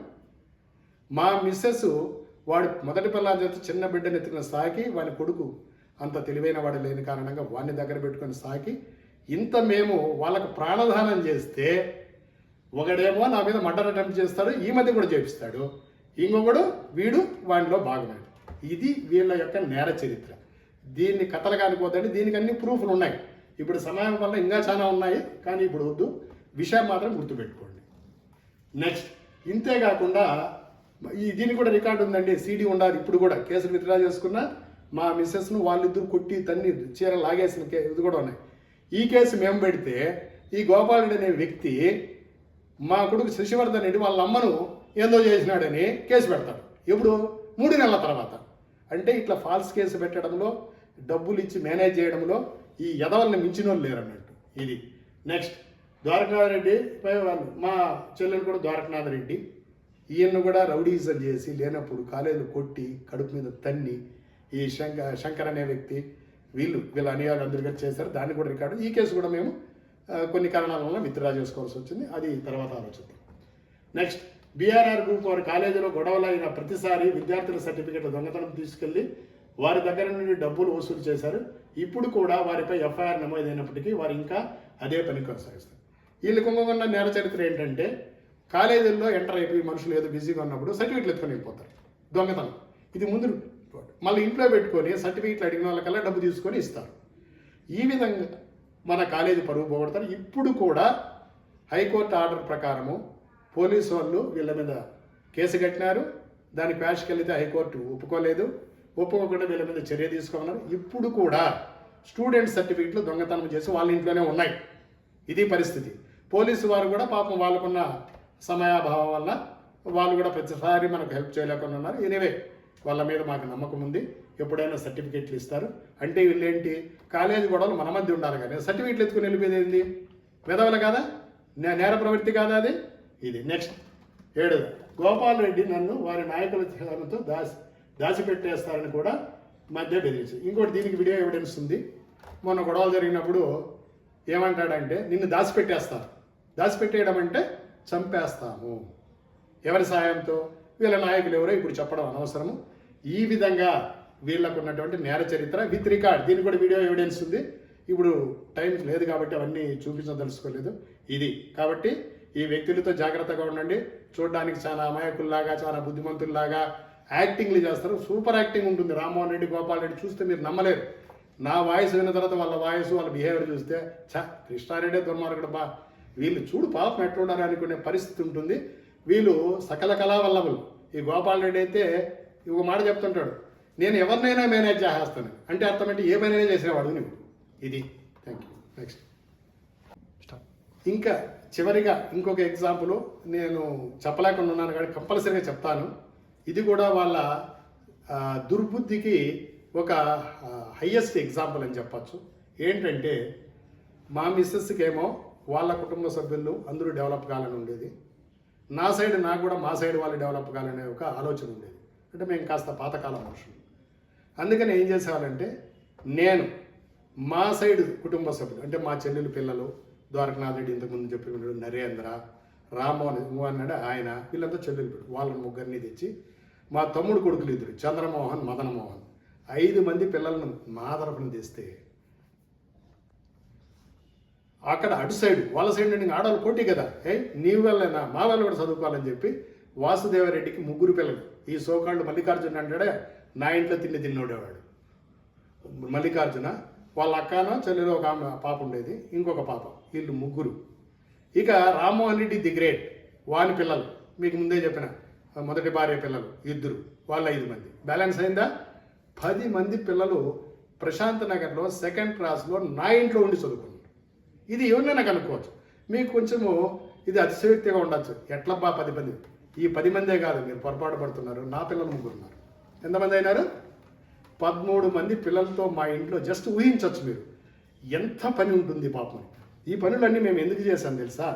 మా మిస్సెస్ వాడు మొదటి పిల్లల చేత చిన్న బిడ్డను ఎత్తుకున్న సాకి, వాని కొడుకు అంత తెలివైన వాడు లేని కారణంగా వాడిని దగ్గర పెట్టుకొని సాకి ఇంత మేము వాళ్ళకు ప్రాణదానం చేస్తే ఒకడేమో నా మీద మర్డర్ అటెంప్ట్ చేస్తాడు, ఈ మధ్య కూడా చేపిస్తాడు, ఇంకొకడు వీడు వాడిలో భాగమేడు. ఇది వీళ్ళ యొక్క నేర చరిత్ర. దీన్ని కథలు కానిపోతండి, దీనికి అన్ని ప్రూఫ్లు ఉన్నాయి. ఇప్పుడు సమయం వల్ల ఇంకా చాలా ఉన్నాయి, కానీ ఇప్పుడు వద్దు, విషయం మాత్రం గుర్తుపెట్టుకోండి. నెక్స్ట్ ఇంతేకాకుండా దీనికి కూడా రికార్డు ఉందండి, సీడీ ఉండాలి. ఇప్పుడు కూడా కేసులు విత్డ్రా చేసుకున్న మా మిస్సెస్ను వాళ్ళిద్దరు కొట్టి తన్ని చీర లాగేసిన ఇది కూడా ఉన్నాయి. ఈ కేసు మేము పెడితే ఈ గోపాలుడు అనే వ్యక్తి మా కొడుకు శశివర్ధన్ రెడ్డి వాళ్ళ అమ్మను ఏందో చేసినాడని కేసు పెడతాడు. ఎప్పుడు? 3 నెలల తర్వాత. అంటే ఇట్లా ఫాల్స్ కేసు పెట్టడంలో, డబ్బులు ఇచ్చి మేనేజ్ చేయడంలో ఈ యదవల్ని మించిన వాళ్ళు లేరు అన్నట్టు ఇది. నెక్స్ట్ ద్వారకనాథ్ రెడ్డి వాళ్ళు, మా చెల్లెలు కూడా ద్వారకనాథ్ రెడ్డి. ఈయన్ను కూడా రౌడీజం చేసి లేనప్పుడు కాలేజీలు కొట్టి కడుపు మీద తన్ని ఈ శంకర్ అనే వ్యక్తి వీళ్ళ అనియాలు అందరికీ చేశారు. దాన్ని కూడా రికార్డు. ఈ కేసు కూడా మేము కొన్ని కారణాల వల్ల విత్డ్రా చేసుకోవాల్సి వచ్చింది. అది తర్వాత ఆలోచిద్దాం. నెక్స్ట్, బీఆర్ఆర్ గ్రూప్ వారి కాలేజీలో గొడవలు అయిన ప్రతిసారి విద్యార్థుల సర్టిఫికెట్ల దొంగతనం తీసుకెళ్లి వారి దగ్గర నుండి డబ్బులు వసూలు చేశారు. ఇప్పుడు కూడా వారిపై ఎఫ్ఐఆర్ నమోదైనప్పటికీ వారు ఇంకా అదే పని కొనసాగిస్తారు. వీళ్ళకి ఉన్న నేర చరిత్ర ఏంటంటే, కాలేజీల్లో ఎంటర్ అయిపోయి మనుషులు ఏదో బిజీగా ఉన్నప్పుడు సర్టిఫికెట్లు ఎత్తుకొని వెళ్ళిపోతారు. దొంగతనం. ఇది ముందు మళ్ళీ ఇంట్లో పెట్టుకొని సర్టిఫికెట్లు అడిగిన వాళ్ళకల్లా డబ్బు తీసుకొని ఇస్తారు. ఈ విధంగా మన కాలేజీ పరువు పోగొడతారు. ఇప్పుడు కూడా హైకోర్టు ఆర్డర్ ప్రకారము పోలీసు వాళ్ళు వీళ్ళ మీద కేసు కట్టినారు. దాని ప్యాష్కి వెళితే హైకోర్టు ఒప్పుకోకుండా వీళ్ళ మీద చర్య తీసుకున్నారు. ఇప్పుడు కూడా స్టూడెంట్ సర్టిఫికెట్లు దొంగతనం చేసి వాళ్ళ ఇంట్లోనే ఉన్నాయి. ఇది పరిస్థితి. పోలీసు వారు కూడా పాపం వాళ్ళకున్న సమయాభావం వల్ల వాళ్ళు కూడా ప్రతిసారి మనకు హెల్ప్ చేయలేకుండా ఉన్నారు. ఎనీవే, వాళ్ళ మీద మాకు నమ్మకం ఉంది, ఎప్పుడైనా సర్టిఫికెట్లు ఇస్తారు. అంటే వీళ్ళేంటి, కాలేజీ గొడవలు మన మధ్య ఉండాలి కానీ సర్టిఫికెట్లు ఎత్తుకుని వెళ్ళిపోయేది ఏంది? మెదవల కాదా? నేర ప్రవృత్తి కాదా అది? ఇది. నెక్స్ట్ 7, గోపాల్ రెడ్డి నన్ను వారి నాయకుల సహాయంతో దాచిపెట్టేస్తారని కూడా మధ్య బెదిరించి. ఇంకోటి, దీనికి వీడియో ఎవిడెన్స్ ఉంది. మొన్న గొడవలు జరిగినప్పుడు ఏమంటాడంటే, నిన్ను దాచిపెట్టేస్తారు. దాచిపెట్టేయడం అంటే చంపేస్తాము. ఎవరి సాయంతో? వీళ్ళ నాయకులు ఎవరో ఇప్పుడు చెప్పడం అనవసరము. ఈ విధంగా వీళ్ళకు ఉన్నటువంటి నేర చరిత్ర విత్ రికార్డ్. దీనికి కూడా వీడియో ఎవిడెన్స్ ఉంది. ఇప్పుడు టైం లేదు కాబట్టి అవన్నీ చూపించదలుచుకోలేదు. ఇది కాబట్టి ఈ వ్యక్తులతో జాగ్రత్తగా ఉండండి. చూడడానికి చాలా అమాయకుల్లాగా, చాలా బుద్ధిమంతుల్లాగా యాక్టింగ్లు చేస్తారు. సూపర్ యాక్టింగ్ ఉంటుంది. రామ్మోహన్ రెడ్డి, గోపాల్ రెడ్డి చూస్తే మీరు నమ్మలేరు. నా వాయిస్ విన్న తర్వాత వాళ్ళ వాయిస్, వాళ్ళ బిహేవియర్ చూస్తే కృష్ణారెడ్డి దుర్మార్గుడు వీళ్ళు చూడు పాపం ఎట్లుండారు అనుకునే పరిస్థితి ఉంటుంది. వీళ్ళు సకల కళావల్లభులు. ఈ గోపాల్ రెడ్డి అయితే ఒక మాట చెప్తుంటాడు, నేను ఎవరినైనా మేనేజ్ చేసేస్తాను. అంటే అర్థం అంటే ఏ మేనేజ్ చేసేవాడు నువ్వు. ఇది. Thank you. నెక్స్ట్. ఇంకా చివరిగా ఇంకొక ఎగ్జాంపుల్ నేను చెప్పలేకుండా ఉన్నాను కానీ కంపల్సరీగా చెప్తాను. ఇది కూడా వాళ్ళ దుర్బుద్ధికి ఒక హయ్యెస్ట్ ఎగ్జాంపుల్ అని చెప్పచ్చు. ఏంటంటే, మా మిస్సెస్కి ఏమో వాళ్ళ కుటుంబ సభ్యులు అందరూ డెవలప్ కావాలని ఉండేది. నా సైడ్ నాకు కూడా మా సైడ్ వాళ్ళు డెవలప్ కావాలనే ఒక ఆలోచన ఉండేది. అంటే మేము కాస్త పాతకాలం మనుషులు. అందుకని ఏం చేసేవాళ్ళంటే, నేను మా సైడ్ కుటుంబ సభ్యులు అంటే మా చెల్లెలు పిల్లలు, ద్వారకనాథ్ రెడ్డి ఇంతకుముందు చెప్పిన నరేంద్ర, రామ్మోహన్ అన్నాడు ఆయన, వీళ్ళంతా చెల్లెలు పిల్లలు, వాళ్ళని ముగ్గురిని తెచ్చి మా తమ్ముడు కొడుకులు 2 చంద్రమోహన్, మదన్ మోహన్ 5 మంది పిల్లలను మా తరఫున తెస్తే అక్కడ అటు సైడ్ వాళ్ళ సైడ్ నుండి ఆడవాళ్ళు పోటీ కదా, నీ వల్లైనా మా వాళ్ళు కూడా చదువుకోవాలని చెప్పి వాసుదేవరెడ్డికి 3 పిల్లలు. ఈ సోకాళ్ళు మల్లికార్జున అంటాడే నా ఇంట్లో తిన్నోడేవాడు. మల్లికార్జున వాళ్ళ అక్కనో చెల్లెలో ఒక పాప ఉండేది, ఇంకొక పాప, వీళ్ళు 3. ఇక రామ్మోహన్ రెడ్డి ది గ్రేట్, వాని పిల్లలు మీకు ముందే చెప్పిన మొదటి భార్య పిల్లలు 2, వాళ్ళు 5 మంది. బ్యాలెన్స్ అయిందా? 10 మంది పిల్లలు ప్రశాంత్ నగర్లో 2nd క్లాస్లో నా ఇంట్లో ఉండి చదువుకున్నారు. ఇది ఎవరినైనా కనుక్కోవచ్చు. మీకు కొంచెము ఇది అతిశయోక్తిగా ఉండొచ్చు. ఎట్లబ్బా 10 మంది? ఈ 10 మందే కాదు, మీరు పొరపాటు పడుతున్నారు. నా పిల్లలు 3 ఉన్నారు. ఎంతమంది అయినారు? 13 మంది పిల్లలతో మా ఇంట్లో. జస్ట్ ఊహించవచ్చు మీరు ఎంత పని ఉంటుంది పాపం. ఈ పనులన్నీ మేము ఎందుకు చేశాను తెలుసా?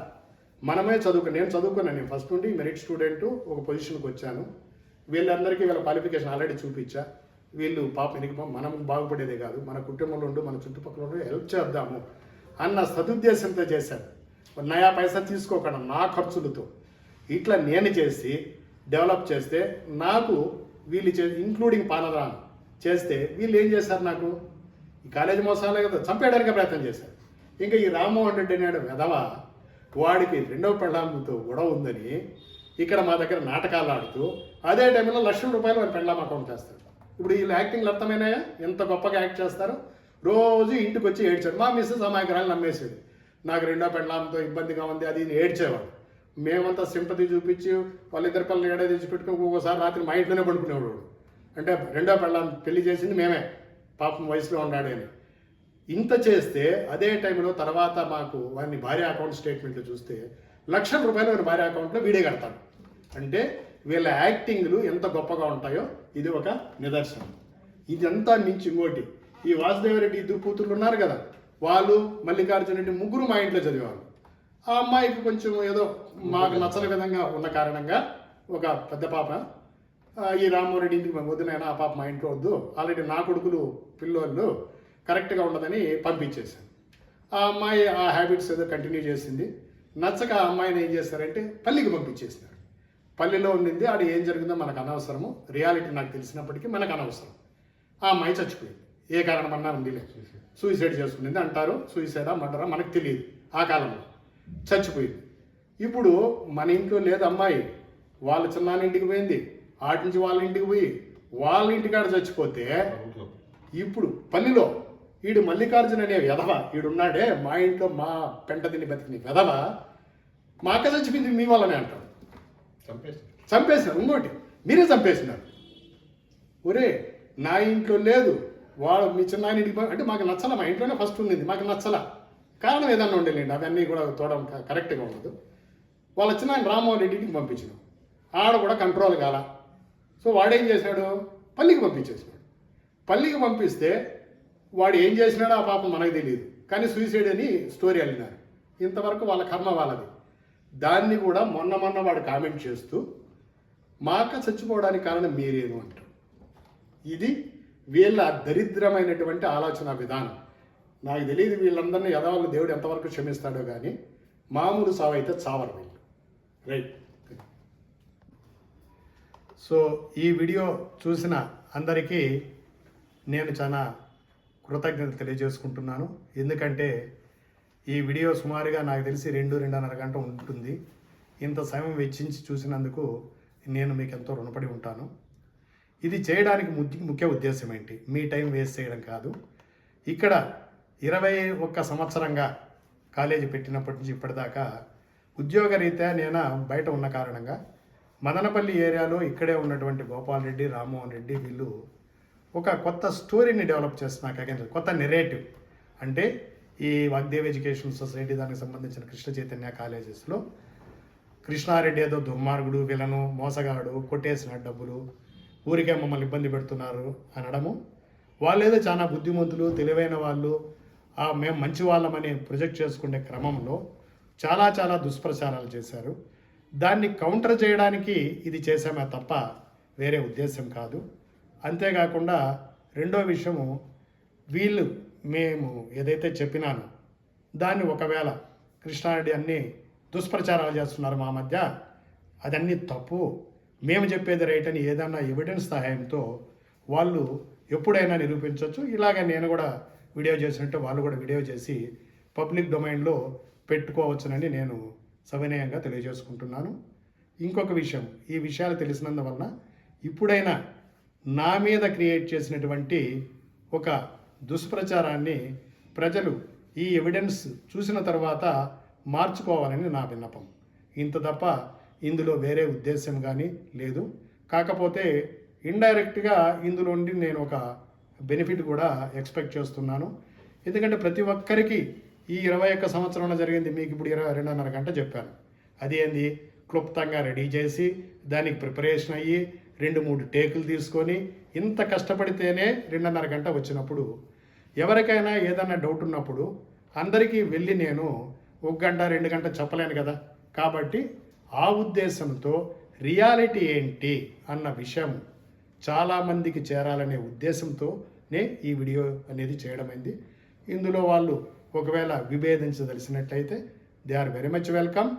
మనమే నేను చదువుకున్నాను. నేను ఫస్ట్ నుండి మెరిట్ స్టూడెంట్, ఒక పొజిషన్కి వచ్చాను. వీళ్ళందరికీ వీళ్ళ క్వాలిఫికేషన్ ఆల్రెడీ చూపించా. వీళ్ళు పాపం మనం బాగుపడేదే కాదు, మన కుటుంబంలో ఉండి మన చుట్టుపక్కల ఉండి హెల్ప్ చేద్దాము అన్న సదుద్దేశంతో చేశాను. నయా పైసా తీసుకోకుండా నా ఖర్చులతో ఇట్లా నేను చేసి డెవలప్ చేస్తే నాకు వీళ్ళు ఇంక్లూడింగ్ పానరాన్ చేస్తే వీళ్ళు ఏం చేశారు? నాకు ఈ కాలేజీ మోసాలే కదా చంపేయడానికి ప్రయత్నం చేశారు. ఇంకా ఈ రామ్మోహన్ రెడ్డి అనేడు వెధవ, వాడికి 2వ పెళ్ళాంతో గొడవ ఉందని ఇక్కడ మా దగ్గర నాటకాలు ఆడుతూ అదే టైంలో ₹1,00,000 వారి పెళ్ళాం అకౌంట్ చేస్తారు. ఇప్పుడు వీళ్ళు యాక్టింగ్లు అర్థమైనాయా? ఎంత గొప్పగా యాక్ట్ చేస్తారు. రోజు ఇంటికి వచ్చి ఏడ్చాడు. మా మిస్సెస్ అమాయకురాలు నమ్మేసాడు. నాకు 2వ పెళ్ళాంతో ఇబ్బందిగా ఉంది అది ఏడ్చేవాడు. మేమంతా సింపతి చూపించి వాళ్ళిద్దరి పిల్లలు ఏడాది తెచ్చిపెట్టుకుని ఒక్కోసారి రాత్రి మా ఇంట్లోనే పడుకునేవాడు. అంటే 2వ పెళ్ళాం పెళ్లి చేసింది మేమే, పాపం వయసులో ఉన్నాడు అని. ఇంత చేస్తే అదే టైంలో తర్వాత మాకు వాడిని భార్య అకౌంట్ స్టేట్మెంట్లు చూస్తే ₹1,00,000 వాడి భార్య అకౌంట్లో వీడే కడతాడు. అంటే వీళ్ళ యాక్టింగ్లు ఎంత గొప్పగా ఉంటాయో ఇది ఒక నిదర్శనం. ఇదంతా మించి ఇంకోటి, ఈ వాసుదేవరెడ్డి 2 కూతుర్లు ఉన్నారు కదా, వాళ్ళు మల్లికార్జున రెడ్డి 3 మా ఇంట్లో చదివేవాళ్ళు. ఆ అమ్మాయికి కొంచెం ఏదో మాకు నచ్చని విధంగా ఉన్న కారణంగా ఒక పెద్ద పాప ఈ రామ్మోహన్ రెడ్డి ఇంటికి వద్దునైనా ఆ పాప మా ఇంట్లో వద్దు, ఆల్రెడీ నా కొడుకులు పిల్లోళ్ళు కరెక్ట్గా ఉండదని పంపించేశాను. ఆ అమ్మాయి ఆ హ్యాబిట్స్ ఏదో కంటిన్యూ చేసింది. నచ్చక ఆ అమ్మాయిని ఏం చేస్తారంటే పల్లికి పంపించేసినారు. పల్లెలో ఉండింది, ఆడ ఏం జరిగిందో మనకు అనవసరము, రియాలిటీ నాకు తెలిసినప్పటికీ మనకు అనవసరం. ఆ అమ్మాయి చచ్చిపోయింది. ఏ కారణం అన్నా ఉందిలే, సూసైడ్ చేసుకునింది అంటారు. సూసైడా మర్డరా మనకు తెలియదు. ఆ కాలంలో చచ్చిపోయింది. ఇప్పుడు మన ఇంట్లో లేదు అమ్మాయి, వాళ్ళ చిన్నాన్న ఇంటికి పోయింది, ఆటి నుంచి వాళ్ళ ఇంటికి పోయి వాళ్ళ ఇంటికాడ చచ్చిపోతే ఇప్పుడు పల్లిలో ఈడు మల్లికార్జున అనే వెధవ ఈడున్నాడే, మా ఇంట్లో మా పెంట తిని బతికిన వెధవ మా అక్క చచ్చిపోయింది మీ వల్లనే అంటాడు. చంపేసినారు. ఇంకోటి మీరే చంపేసినారు. ఒరే నా ఇంట్లో లేదు, వాడు మీ చిన్న ఇంటికి అంటే మాకు నచ్చల, మా ఇంట్లోనే ఫస్ట్ ఉండింది, మాకు నచ్చల. కారణం ఏదన్నా ఉండేలేండి, అవన్నీ కూడా తోడడం కరెక్ట్గా ఉండదు. వాళ్ళ చిన్న ఆయన రామ్మోహన్ రెడ్డి ఇంటికి పంపించినాం. ఆడ కూడా కంట్రోల్ కాల. సో వాడేం చేశాడు, పల్లికి పంపించేసినాడు. పల్లికి పంపిస్తే వాడు ఏం చేసినాడో ఆ పాపం మనకు తెలియదు, కానీ సూసైడ్ అని స్టోరీ అల్లినారు. ఇంతవరకు వాళ్ళ కర్మ వాళ్ళది. దాన్ని కూడా మొన్న వాడు కామెంట్ చేస్తూ మా అక్క చచ్చిపోవడానికి కారణం మీరేను అంటారు. ఇది వీళ్ళ దరిద్రమైనటువంటి ఆలోచన విధానం. నాకు తెలియదు వీళ్ళందరినీ యథావాళ్ళు దేవుడు ఎంతవరకు క్షమిస్తాడో కానీ మామూలు సావు అయితే చావరు వీళ్ళు. రైట్. సో ఈ వీడియో చూసిన అందరికీ నేను చాలా కృతజ్ఞతలు తెలియజేసుకుంటున్నాను. ఎందుకంటే ఈ వీడియో సుమారుగా నాకు తెలిసి 2-2.5 గంట ఉంటుంది. ఇంత సమయం వెచ్చించి చూసినందుకు నేను మీకు ఎంతో రుణపడి ఉంటాను. ఇది చేయడానికి ముఖ్య ఉద్దేశం ఏంటి, మీ టైం వేస్ట్ చేయడం కాదు. ఇక్కడ 21 సంవత్సరంగా కాలేజీ పెట్టినప్పటి నుంచి ఇప్పటిదాకా ఉద్యోగరీత్యా నేను బయట ఉన్న కారణంగా మదనపల్లి ఏరియాలో ఇక్కడే ఉన్నటువంటి గోపాల్ రెడ్డి, రామ్మోహన్ రెడ్డి వీళ్ళు ఒక కొత్త స్టోరీని డెవలప్ చేస్తున్నారు. కొత్త నెరేటివ్ అంటే ఈ వాగ్దేవ్ ఎడ్యుకేషన్ సొసైటీ దానికి సంబంధించిన కృష్ణ చైతన్య కాలేజెస్లో కృష్ణారెడ్డి ఏదో దుర్మార్గుడు, విలను, మోసగాడు, కొట్టేసిన డబ్బులు, ఊరికే మమ్మల్ని ఇబ్బంది పెడుతున్నారు అనడము, వాళ్ళేదో చాలా బుద్ధిమంతులు, తెలివైన వాళ్ళు, మేము మంచి వాళ్ళమని ప్రొజెక్ట్ చేసుకునే క్రమంలో చాలా దుష్ప్రచారాలు చేశారు. దాన్ని కౌంటర్ చేయడానికి ఇది చేసామే తప్ప వేరే ఉద్దేశం కాదు. అంతేకాకుండా రెండో విషయము, వీళ్ళు మేము ఏదైతే చెప్పినానో దాన్ని ఒకవేళ కృష్ణారెడ్డి అన్ని దుష్ప్రచారాలు చేస్తున్నారు మా మధ్య, అదన్నీ తప్పు, మేము చెప్పేది రైట్ అని ఏదన్నా ఎవిడెన్స్ సహాయంతో వాళ్ళు ఎప్పుడైనా నిరూపించవచ్చు. ఇలాగ నేను కూడా వీడియో చేసినట్టు వాళ్ళు కూడా వీడియో చేసి పబ్లిక్ డొమైన్లో పెట్టుకోవచ్చునని నేను సవినయంగా తెలియజేసుకుంటున్నాను. ఇంకొక విషయం, ఈ విషయాలు తెలిసినందువలన ఇప్పుడైనా నా మీద క్రియేట్ చేసినటువంటి ఒక దుష్ప్రచారాన్ని ప్రజలు ఈ ఎవిడెన్స్ చూసిన తర్వాత మార్చుకోవాలని నా విన్నపం. ఇంత తప్ప ఇందులో వేరే ఉద్దేశం కానీ లేదు. కాకపోతే ఇండైరెక్ట్గా ఇందులో ఉండి నేను ఒక బెనిఫిట్ కూడా ఎక్స్పెక్ట్ చేస్తున్నాను. ఎందుకంటే ప్రతి ఒక్కరికి ఈ 21 సంవత్సరంలో జరిగింది మీకు ఇప్పుడు 22.5 గంట చెప్పాను. అది ఏంది, క్లుప్తంగా రెడీ చేసి దానికి ప్రిపరేషన్ అయ్యి 2-3 టేకులు తీసుకొని ఇంత కష్టపడితేనే 2.5 గంట వచ్చినప్పుడు ఎవరికైనా ఏదైనా డౌట్ ఉన్నప్పుడు అందరికీ వెళ్ళి నేను 1 గంట 2 గంట చెప్పలేను కదా. కాబట్టి ఆ ఉద్దేశంతో రియాలిటీ ఏంటి అన్న విషయం చాలామందికి చేరాలనే ఉద్దేశంతోనే ఈ వీడియో అనేది చేయడమైంది. ఇందులో వాళ్ళు ఒకవేళ విభేదించదలిసినట్లయితే they are very much welcome,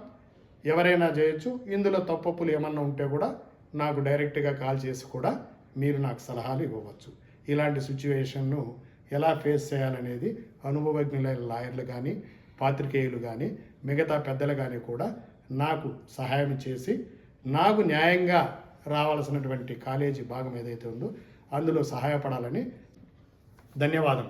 ఎవరైనా చేయొచ్చు. ఇందులో తప్పులు ఏమన్నా ఉంటే కూడా నాకు డైరెక్ట్గా కాల్ చేసి కూడా మీరు నాకు సలహాలు ఇవ్వవచ్చు. ఇలాంటి సిచ్యువేషన్ను ఎలా ఫేస్ చేయాలనేది అనుభవజ్ఞులైన లాయర్లు కానీ, పాత్రికేయులు కానీ, మిగతా పెద్దలు కానీ కూడా నాకు సహాయం చేసి నాకు న్యాయంగా రావాల్సినటువంటి కాలేజీ భాగం ఏదైతే ఉందో అందులో సహాయపడాలని. ధన్యవాదం.